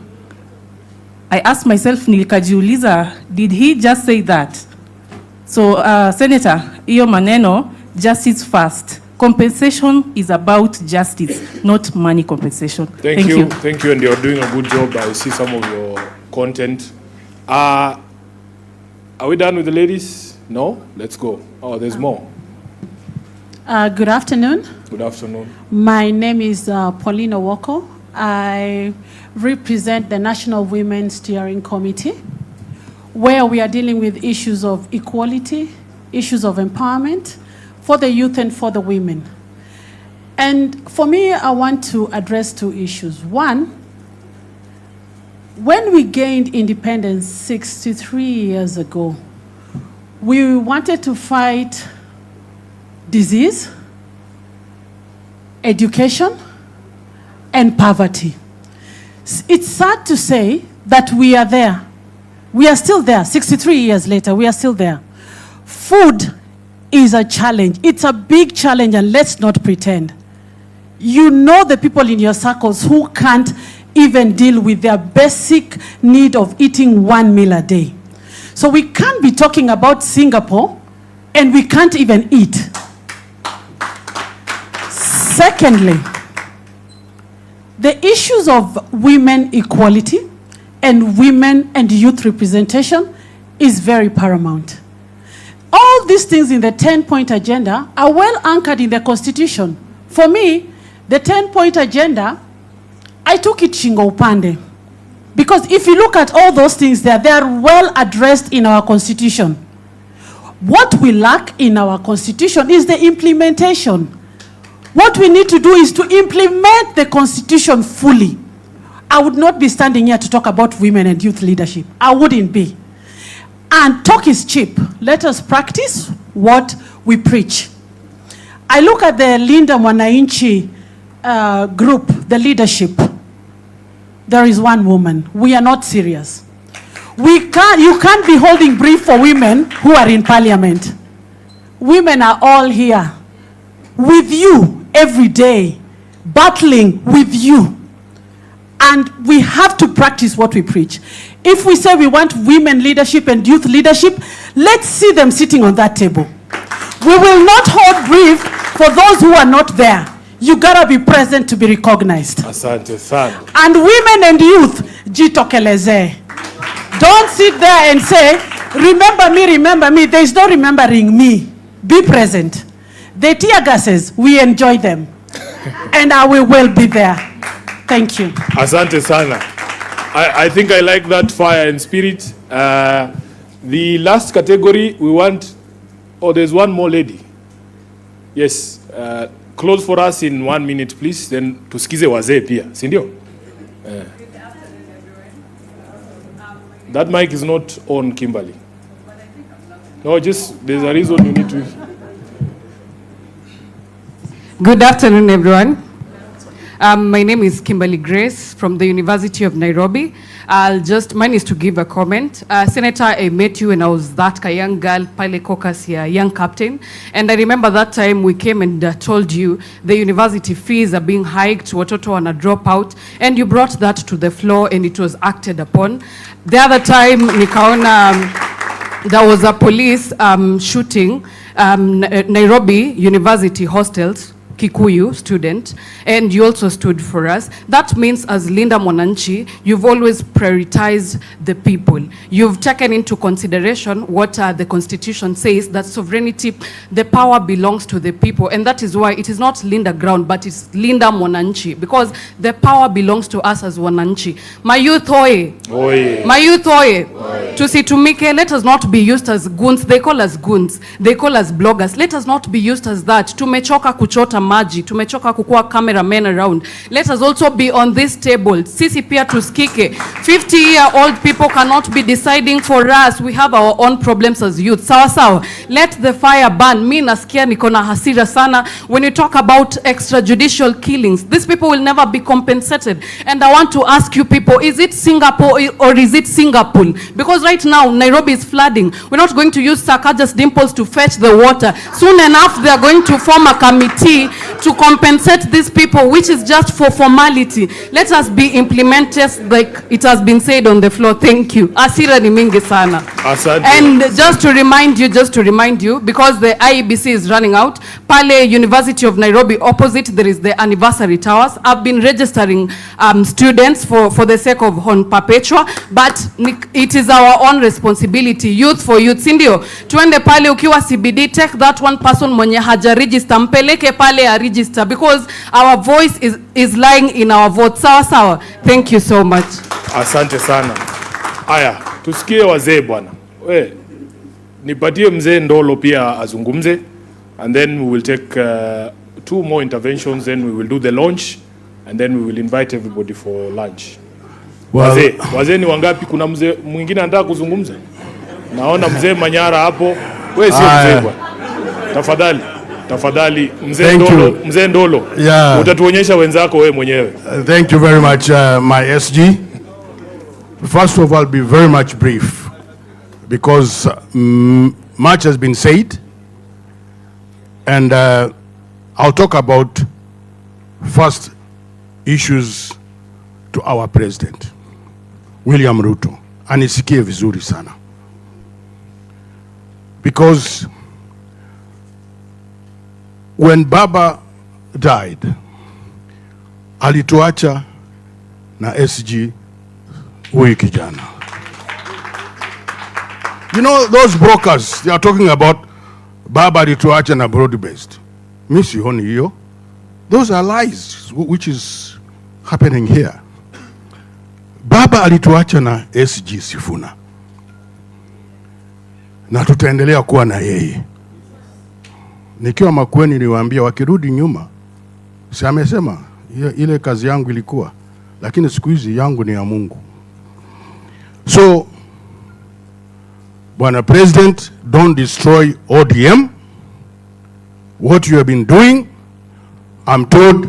S15: I asked myself, nikajiuliza, did he just say that? So, Senator, iyo maneno, justice first. Compensation is about justice, not money compensation.
S1: Thank you. Thank you, and you're doing a good job. I see some of your content. Are we done with the ladies? No? Let's go. Oh, there's more.
S16: Good afternoon.
S1: Good afternoon.
S16: My name is Pauline Owoko. I represent the National Women's Steering Committee, where we are dealing with issues of equality, issues of empowerment for the youth and for the women. And for me, I want to address two issues. One, when we gained independence 63 years ago, we wanted to fight disease, education, and poverty. It's sad to say that we are there. We are still there. 63 years later, we are still there. Food is a challenge. It's a big challenge, and let's not pretend. You know the people in your circles who can't even deal with their basic need of eating one meal a day. So we can't be talking about Singapore and we can't even eat. Secondly, the issues of women equality and women and youth representation is very paramount. All these things in the 10-point agenda are well anchored in the Constitution. For me, the 10-point agenda, I took it shingo upande. Because if you look at all those things there, they are well addressed in our Constitution. What we lack in our Constitution is the implementation. What we need to do is to implement the Constitution fully. I would not be standing here to talk about women and youth leadership. I wouldn't be. And talk is cheap. Let us practice what we preach. I look at the Linda Mwananchi group, the leadership. There is one woman. We are not serious. You can't be holding brief for women who are in parliament. Women are all here with you every day, battling with you. And we have to practice what we preach. If we say we want women leadership and youth leadership, let's see them sitting on that table. We will not hold brief for those who are not there. You gotta be present to be recognized.
S1: Asante sana.
S16: And women and youth, jitokeleze. Don't sit there and say, remember me, remember me. There is no remembering me. Be present. The tear gases, we enjoy them. And I will be there. Thank you.
S1: Asante sana. I think I like that fire and spirit. The last category we want, there's one more lady. Yes, close for us in 1 minute, please. Then tusikize wazee pia, si ndio? That mic is not on, Kimberly. No, just there's a reason you need to.
S17: Good afternoon, everyone. My name is Kimberly Grace from the University of Nairobi. Mine is to give a comment. Senator, I met you when I was that young girl, Pile Caucus here, young captain. And I remember that time we came and told you the university fees are being hiked, watoto wana drop out, and you brought that to the floor and it was acted upon. The other time, nikaona there was a police shooting Nairobi University hostels, Kikuyu student, and you also stood for us. That means as Linda Mwananchi, you've always prioritized the people. You've taken into consideration what the Constitution says, that sovereignty, the power belongs to the people, and that is why it is not Linda Ground, but it's Linda Mwananchi, because the power belongs to us as Mwananchi. My youth oye. Oye. My youth oye. Tusitumike, let us not be used as goons. They call us goons. They call us bloggers. Let us not be used as that. Tumechoka kuchota maji, tumechoka kukua cameramen around. Let us also be on this table. Sisi pia tusikike. 50-year-old people cannot be deciding for us. We have our own problems as youth. Sawa sawa. Let the fire burn. Mi nasikia niko na hasira sana when you talk about extrajudicial killings. These people will never be compensated. And I want to ask you people, is it Singapore or is it Singapore? Because right now, Nairobi is flooding. We're not going to use Sakaja's dimples to fetch the water. Soon enough, they're going to form a committee to compensate these people, which is just for formality. Let us be implemented like it has been said on the floor. Thank you. Asira ni mingi sana. And just to remind you, because the IEBC is running out, Pale University of Nairobi opposite, there is the anniversary towers. I've been registering students for the sake of Hon Perpetua, but it is our own responsibility. Youth for youth, sindio? Tuende pale ukiwa CBD, take that one person mwenye haja register, mpeleke pale a register, because our voice is lying in our vote. Sawa sawa. Thank you so much.
S1: Asante sana. Aya, tusikie wazee bwana. Nipatie mzee Ndolo pia azungumze, and then we will take 2 more interventions, then we will do the launch, and then we will invite everybody for lunch. Wazee ni wangapi? Kuna mzee mwingine anataka kuzungumza? Naona mzee Manyara hapo. Wewe sio mzee bwana. Tafadhali mzee Ndolo. Yeah. Utatuonyesha wenzako wewe mwenyewe.
S18: Thank you very much, my SG. First of all, be very much brief, because much has been said, and I'll talk about first issues to our president, William Ruto. Anisikie vizuri sana, because when Baba died, alituacha na SG huyu kijana. You know, those brokers, they are talking about Baba alituacha na broad-based. Misi honi hiyo. Those are lies, which is happening here. Baba alituacha na SG Sifuna, na tutaendelea kuwa na yeye. Nikiwa Makwiny niliwaambia wakirudi nyuma, si amesema ile kazi yangu ilikuwa, lakini siku hizi yangu ni ya Mungu. So, Bwana President, don't destroy ODM. What you have been doing, I'm told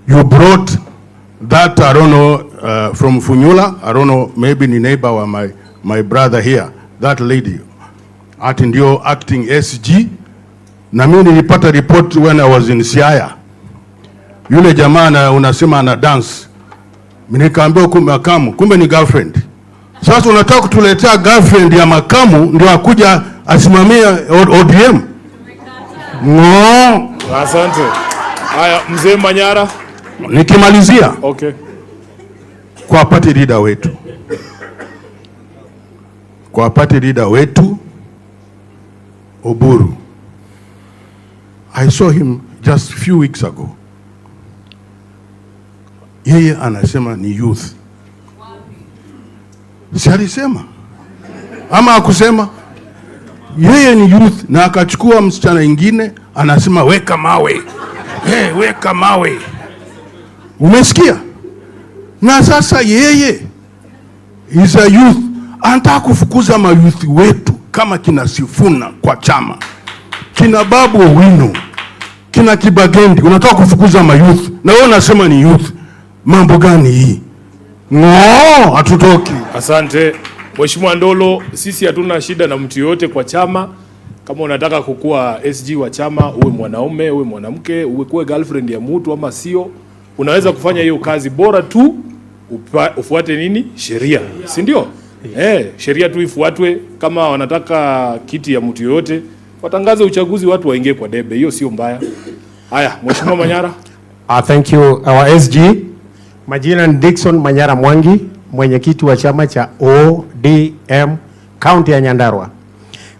S18: you brought that, I don't know, from Funyula, I don't know, maybe ni neighbor wa my brother here, that lady, ati ndio acting SG. Na mimi nilipata report when I was in Siaya. Yule jamaa unasema ana dance. Mimi nikaambia kumbe ni girlfriend. Sasa unataka kutuletea girlfriend ya makamu ndio akuja asimamie ODM? No.
S1: Asante. Haya, mzee Manyara.
S18: Nikimalizia.
S1: Okay.
S18: Kwa party leader wetu Oburu. I saw him just a few weeks ago. Yeye anasema ni youth. Si alisema? Ama akusema? Yeye ni youth, na akachukua msichana ingine anasema weka mawe. Weka mawe. Umesikia? Na sasa yeye is a youth. Anataka kufukuza mayouth wetu kama kina Sifuna kwa chama, kina Babu Wino, kina Kibagendi. Unataka kufukuza mayouth na wewe unasema ni youth. Mambo gani hii? No, hatutoki.
S1: Asante. Mheshimiwa Ndolo, sisi hatuna shida na mtu yote kwa chama. Kama unataka kukua SG wa chama, uwe mwanaume, uwe mwanamke, uwe kuwe girlfriend ya mtu ama sio, unaweza kufanya hiyo kazi, bora tu ufuate nini? Sheria. Si ndio? Sheria tu ifuatwe. Kama wanataka kiti ya mtu yote, watangaze uchaguzi, watu waingie kwa debe. Hiyo sio mbaya. Haya, Mheshimiwa Manyara.
S19: Thank you, our SG. Majina ni Dickson Manyara Mwangi, mwenyekiti wa chama cha ODM County ya Nyandarua.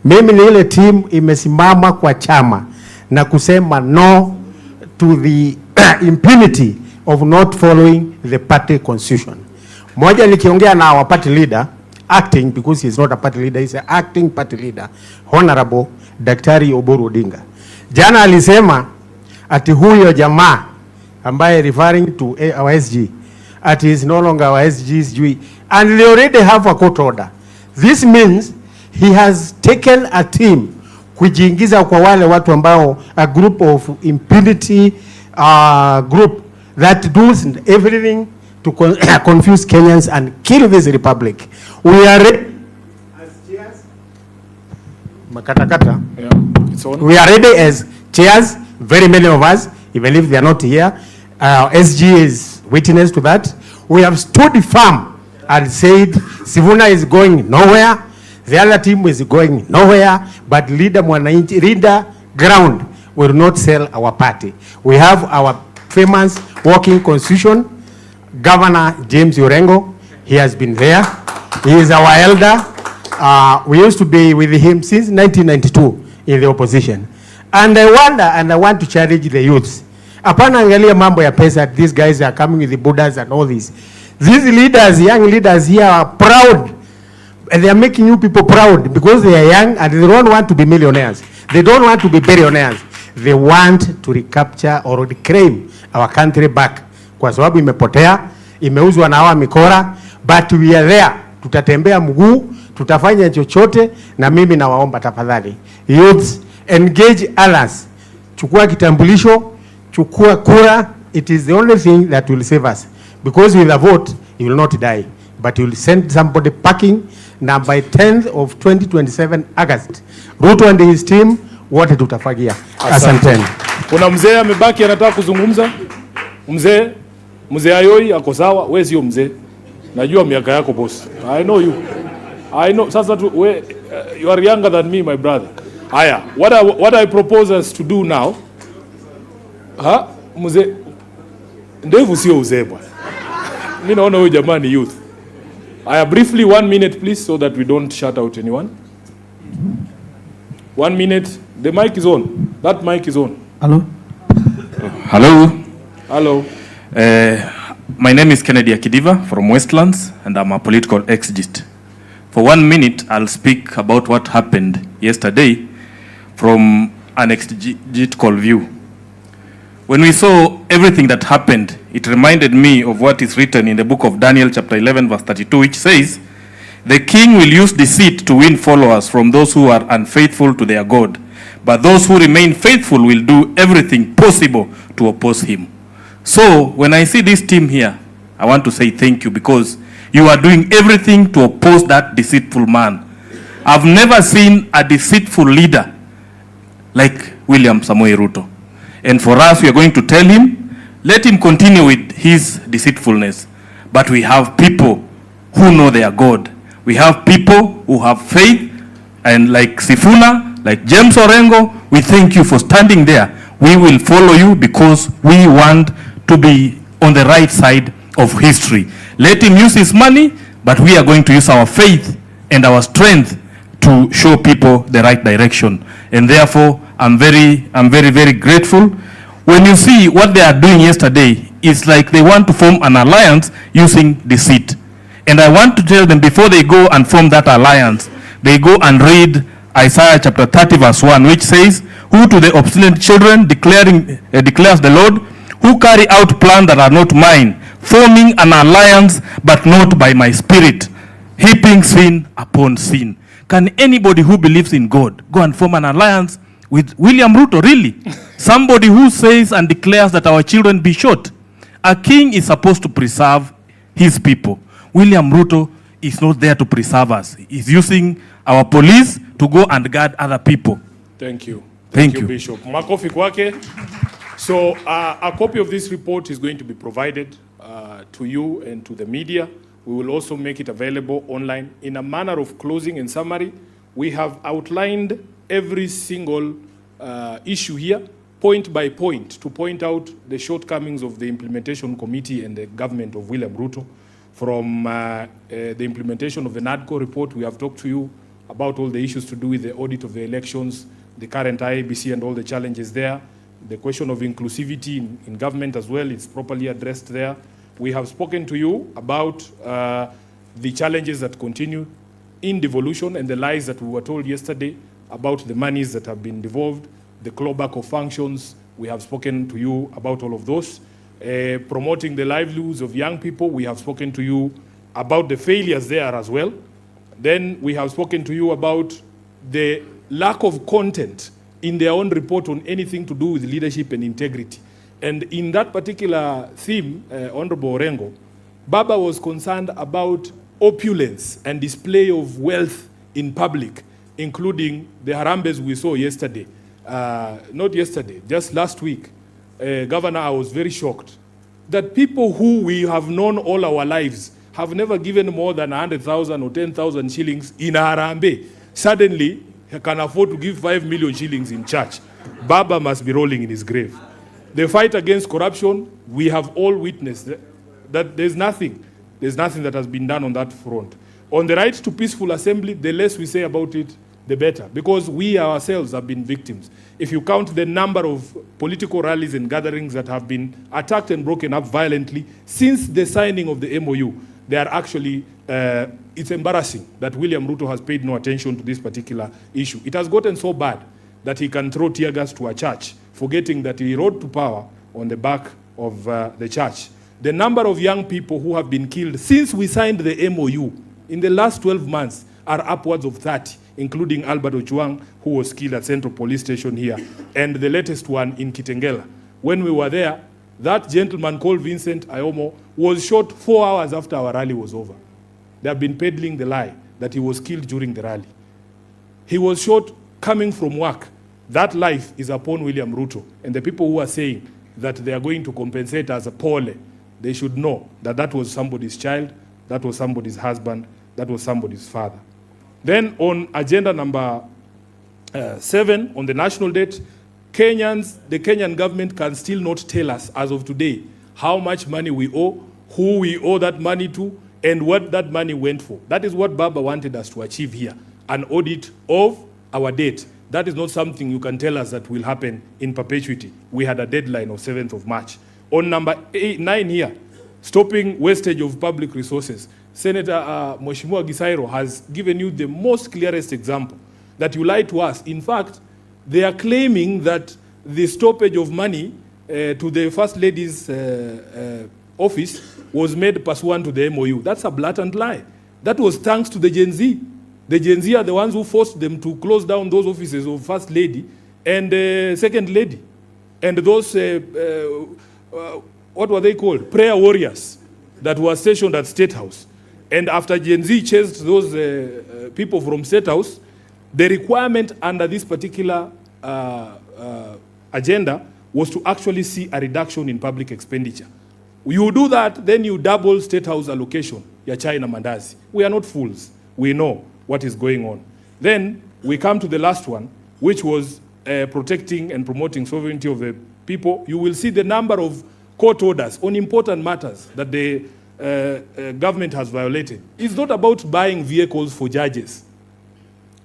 S19: Mimi ni ile team imesimama kwa chama na kusema no to the impunity of not following the party constitution. Moja nikiongea na our party leader, acting, because he is not a party leader, he is an acting party leader, Honorable Daktari Oburu Odinga. Jana alisema ati huyo jamaa ambaye referring to our SG, ati is no longer our SG's, and they already have a court order. This means he has taken a team kujiingiza kwa wale watu ambao, a group of impunity group that does everything to confuse Kenyans and kill this republic. We are ready Makatakata.
S1: Yeah, it's on.
S19: We are ready as chairs, very many of us, even if they are not here. SG is witness to that. We have stood firm and said Sifuna is going nowhere, the other team is going nowhere, but leader Mwananchi, leader ground will not sell our party. We have our famous working constitution, Governor James Orengo. He has been there. He is our elder. We used to be with him since 1992 in the opposition. And I wonder, and I want to challenge the youths. Apana angalia mambo ya pesa, these guys are coming with the Buddhas and all this. These leaders, young leaders here are proud. And they are making you people proud because they are young and they don't want to be millionaires. They don't want to be billionaires. They want to recapture or reclaim our country back. Kwa sababu imepotea, imeuzwa na hawa mikora, but we are there. Tutatembea mguu, tutafanya chochote, na mimi nawaomba tafadhali. Youths, engage others. Chukua kitambulisho, chukua kura. It is the only thing that will save us. Because with a vote, you will not die. But you will send somebody packing. Now by 10th of 2027 August, Ruto and his team, wote tutafagia. Asanteni.
S1: Kuna mzee amebaki anataka kuzungumza? Mzee Ayoi ako sawa, wewe sio mzee. Najua miaka yako boss. I know you. I know. Sasa tu you are younger than me, my brother. Haya, what I propose us to do now. Mzee ndevu sio uzee bwana. Mimi naona huyu jamani youth. Haya, briefly 1 minute please so that we don't shut out anyone. 1 minute. The mic is on. That mic is on.
S20: Hello.
S1: Hello.
S20: Hello. My name is Kennedy Akidiva from Westlands, and I'm a political exegete. For 1 minute, I'll speak about what happened yesterday from an exegetical view. When we saw everything that happened, it reminded me of what is written in the book of Daniel chapter 11 verse 32, which says, "The king will use deceit to win followers from those who are unfaithful to their God. But those who remain faithful will do everything possible to oppose him." So when I see this team here, I want to say thank you because you are doing everything to oppose that deceitful man. I've never seen a deceitful leader like William Samoei Ruto. And for us, we are going to tell him, let him continue with his deceitfulness. But we have people who know their God. We have people who have faith, and like Sifuna, like James Orengo, we thank you for standing there. We will follow you because we want to be on the right side of history. Let him use his money, but we are going to use our faith and our strength to show people the right direction. And therefore, I'm very, very grateful. When you see what they are doing yesterday, it's like they want to form an alliance using deceit. And I want to tell them before they go and form that alliance, they go and read Isaiah chapter 30 verse 1, which says, "Who to the obstinate children declares the Lord, who carry out plans that are not mine, forming an alliance but not by my spirit, heaping sin upon sin." Can anybody who believes in God go and form an alliance with William Ruto, really? Somebody who says and declares that our children be shot. A king is supposed to preserve his people. William Ruto is not there to preserve us. He's using our police to go and guard other people.
S1: Thank you.
S20: Thank you,
S1: Bishop. Makofi kwake. So a copy of this report is going to be provided to you and to the media. We will also make it available online. In a manner of closing and summary, we have outlined every single issue here, point by point, to point out the shortcomings of the implementation committee and the government of William Ruto. From the implementation of the NADCO report, we have talked to you about all the issues to do with the audit of the elections, the current IEBC and all the challenges there. The question of inclusivity in government as well is properly addressed there. We have spoken to you about the challenges that continue in devolution and the lies that we were told yesterday about the monies that have been devolved, the clawback of functions. We have spoken to you about all of those. Promoting the livelihoods of young people, we have spoken to you about the failures there as well. Then we have spoken to you about the lack of content in their own report on anything to do with leadership and integrity. And in that particular theme, Honorable Orengo, Baba was concerned about opulence and display of wealth in public including the Harambes we saw yesterday. Not yesterday, just last week. Governor, I was very shocked that people who we have known all our lives have never given more than 100,000 or 10,000 shillings in a Harambe. Suddenly, he can afford to give 5 million shillings in church. Baba must be rolling in his grave. The fight against corruption, we have all witnessed that there's nothing that has been done on that front. On the right to peaceful assembly, the less we say about it, the better, because we ourselves have been victims. If you count the number of political rallies and gatherings that have been attacked and broken up violently since the signing of the MOU, they are actually, it's embarrassing that William Ruto has paid no attention to this particular issue. It has gotten so bad that he can throw tear gas to a church, forgetting that he rode to power on the back of the church. The number of young people who have been killed since we signed the MOU in the last 12 months are upwards of 30, including Albert Ojwang, who was killed at Central Police Station here, and the latest one in Kitengela. When we were there, that gentleman called Vincent Ayomo was shot 4 hours after our rally was over. They have been peddling the lie that he was killed during the rally. He was shot coming from work. That life is upon William Ruto. And the people who are saying that they are going to compensate as a pole, they should know that that was somebody's child, that was somebody's husband, that was somebody's father. Then on agenda number 7, on the national debt, Kenyans, the Kenyan government can still not tell us as of today how much money we owe, who we owe that money to, and what that money went for. That is what Baba wanted us to achieve here, an audit of our debt. That is not something you can tell us that will happen in perpetuity. We had a deadline of 7th of March. On number 9 here, stopping wastage of public resources, Senator Mheshimiwa Gisairo has given you the most clearest example that you lied to us. In fact, they are claiming that the stoppage of money to the First Lady's office was made pursuant to the MOU. That's a blatant lie. That was thanks to the Gen Z. The Gen Z are the ones who forced them to close down those offices of First Lady and Second Lady. And those, what were they called? Prayer warriors that were stationed at State House. And after Gen Z chased those people from State House, the requirement under this particular agenda was to actually see a reduction in public expenditure. You do that, then you double State House allocation, ya China mandazi. We are not fools. We know what is going on. Then we come to the last one, which was protecting and promoting sovereignty of the people. You will see the number of court orders on important matters that the government has violated. It's not about buying vehicles for judges.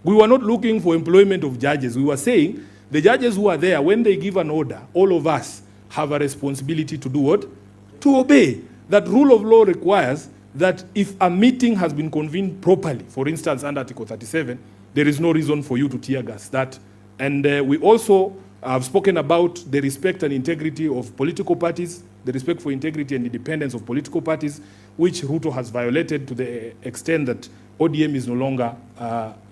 S1: We were not looking for employment of judges. We were saying the judges who are there, when they give an order, all of us have a responsibility to do what? To obey. That rule of law requires that if a meeting has been convened properly, for instance, under Article 37, there is no reason for you to tear gas that. And we also have spoken about the respect and integrity of political parties, the respect for integrity and independence of political parties, which Ruto has violated to the extent that ODM is no longer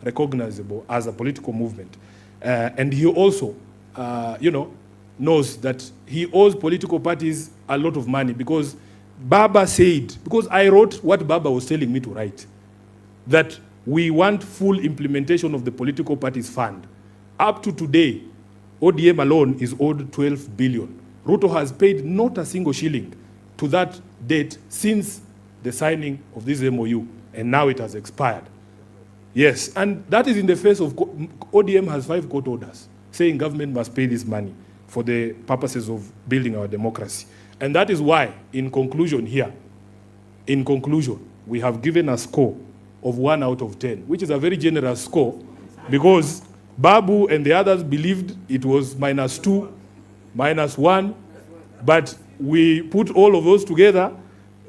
S1: recognizable as a political movement. And he also, knows that he owes political parties a lot of money because Baba said, because I wrote what Baba was telling me to write, that we want full implementation of the political parties fund. Up to today, ODM alone is owed 12 billion. Ruto has paid not a single shilling to that debt since the signing of this MOU, and now it has expired. Yes, and that is in the face of ODM has 5 court orders saying government must pay this money for the purposes of building our democracy. And that is why, in conclusion here, we have given a score of 1 out of 10, which is a very generous score because Babu and the others believed it was -2, -1, but we put all of those together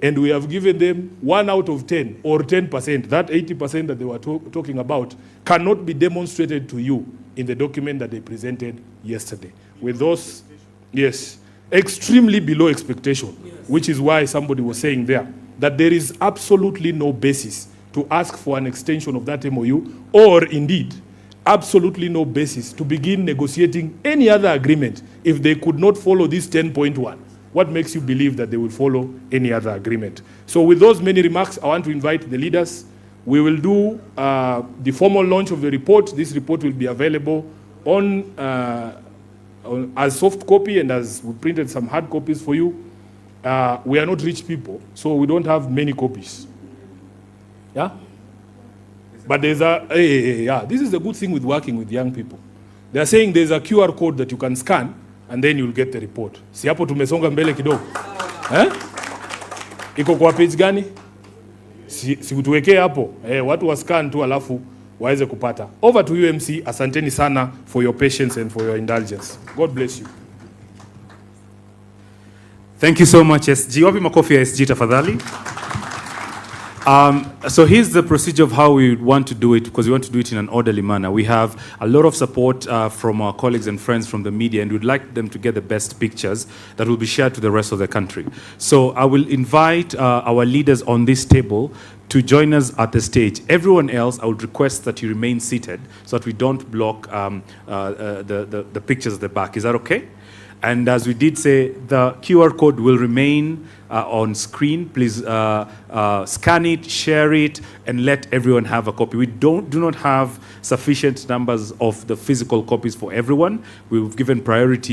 S1: and we have given them 1 out of 10 or 10%. That 80% that they were talking about cannot be demonstrated to you in the document that they presented yesterday. With those, yes, extremely below expectation, which is why somebody was saying there that there is absolutely no basis to ask for an extension of that MOU, or indeed, absolutely no basis to begin negotiating any other agreement if they could not follow this 10.1. What makes you believe that they will follow any other agreement? So with those many remarks, I want to invite the leaders We will do the formal launch of the report. This report will be available as soft copy, and as we printed some hard copies for you. We are not rich people, so we don't have many copies. Yeah? But there's this is the good thing with working with young people. They are saying there's a QR code that you can scan, and then you'll get the report. Si hapo tumesonga mbele kidogo. Iko kwa page gani? Si utuwekee hapo. Watu wa scan tu alafu waweze kupata. Over to you, MC. Asanteni sana for your patience and for your indulgence. God bless you.
S21: Thank you so much, SG. Wapi makofi ya SG tafadhali? So here's the procedure of how we want to do it, because we want to do it in an orderly manner. We have a lot of support from our colleagues and friends from the media, and we'd like them to get the best pictures that will be shared to the rest of the country. So I will invite our leaders on this table to join us at the stage. Everyone else, I would request that you remain seated so that we don't block the pictures at the back. Is that okay? And as we did say, the QR code will remain on screen. Please scan it, share it, and let everyone have a copy. We do not have sufficient numbers of the physical copies for everyone. We've given priority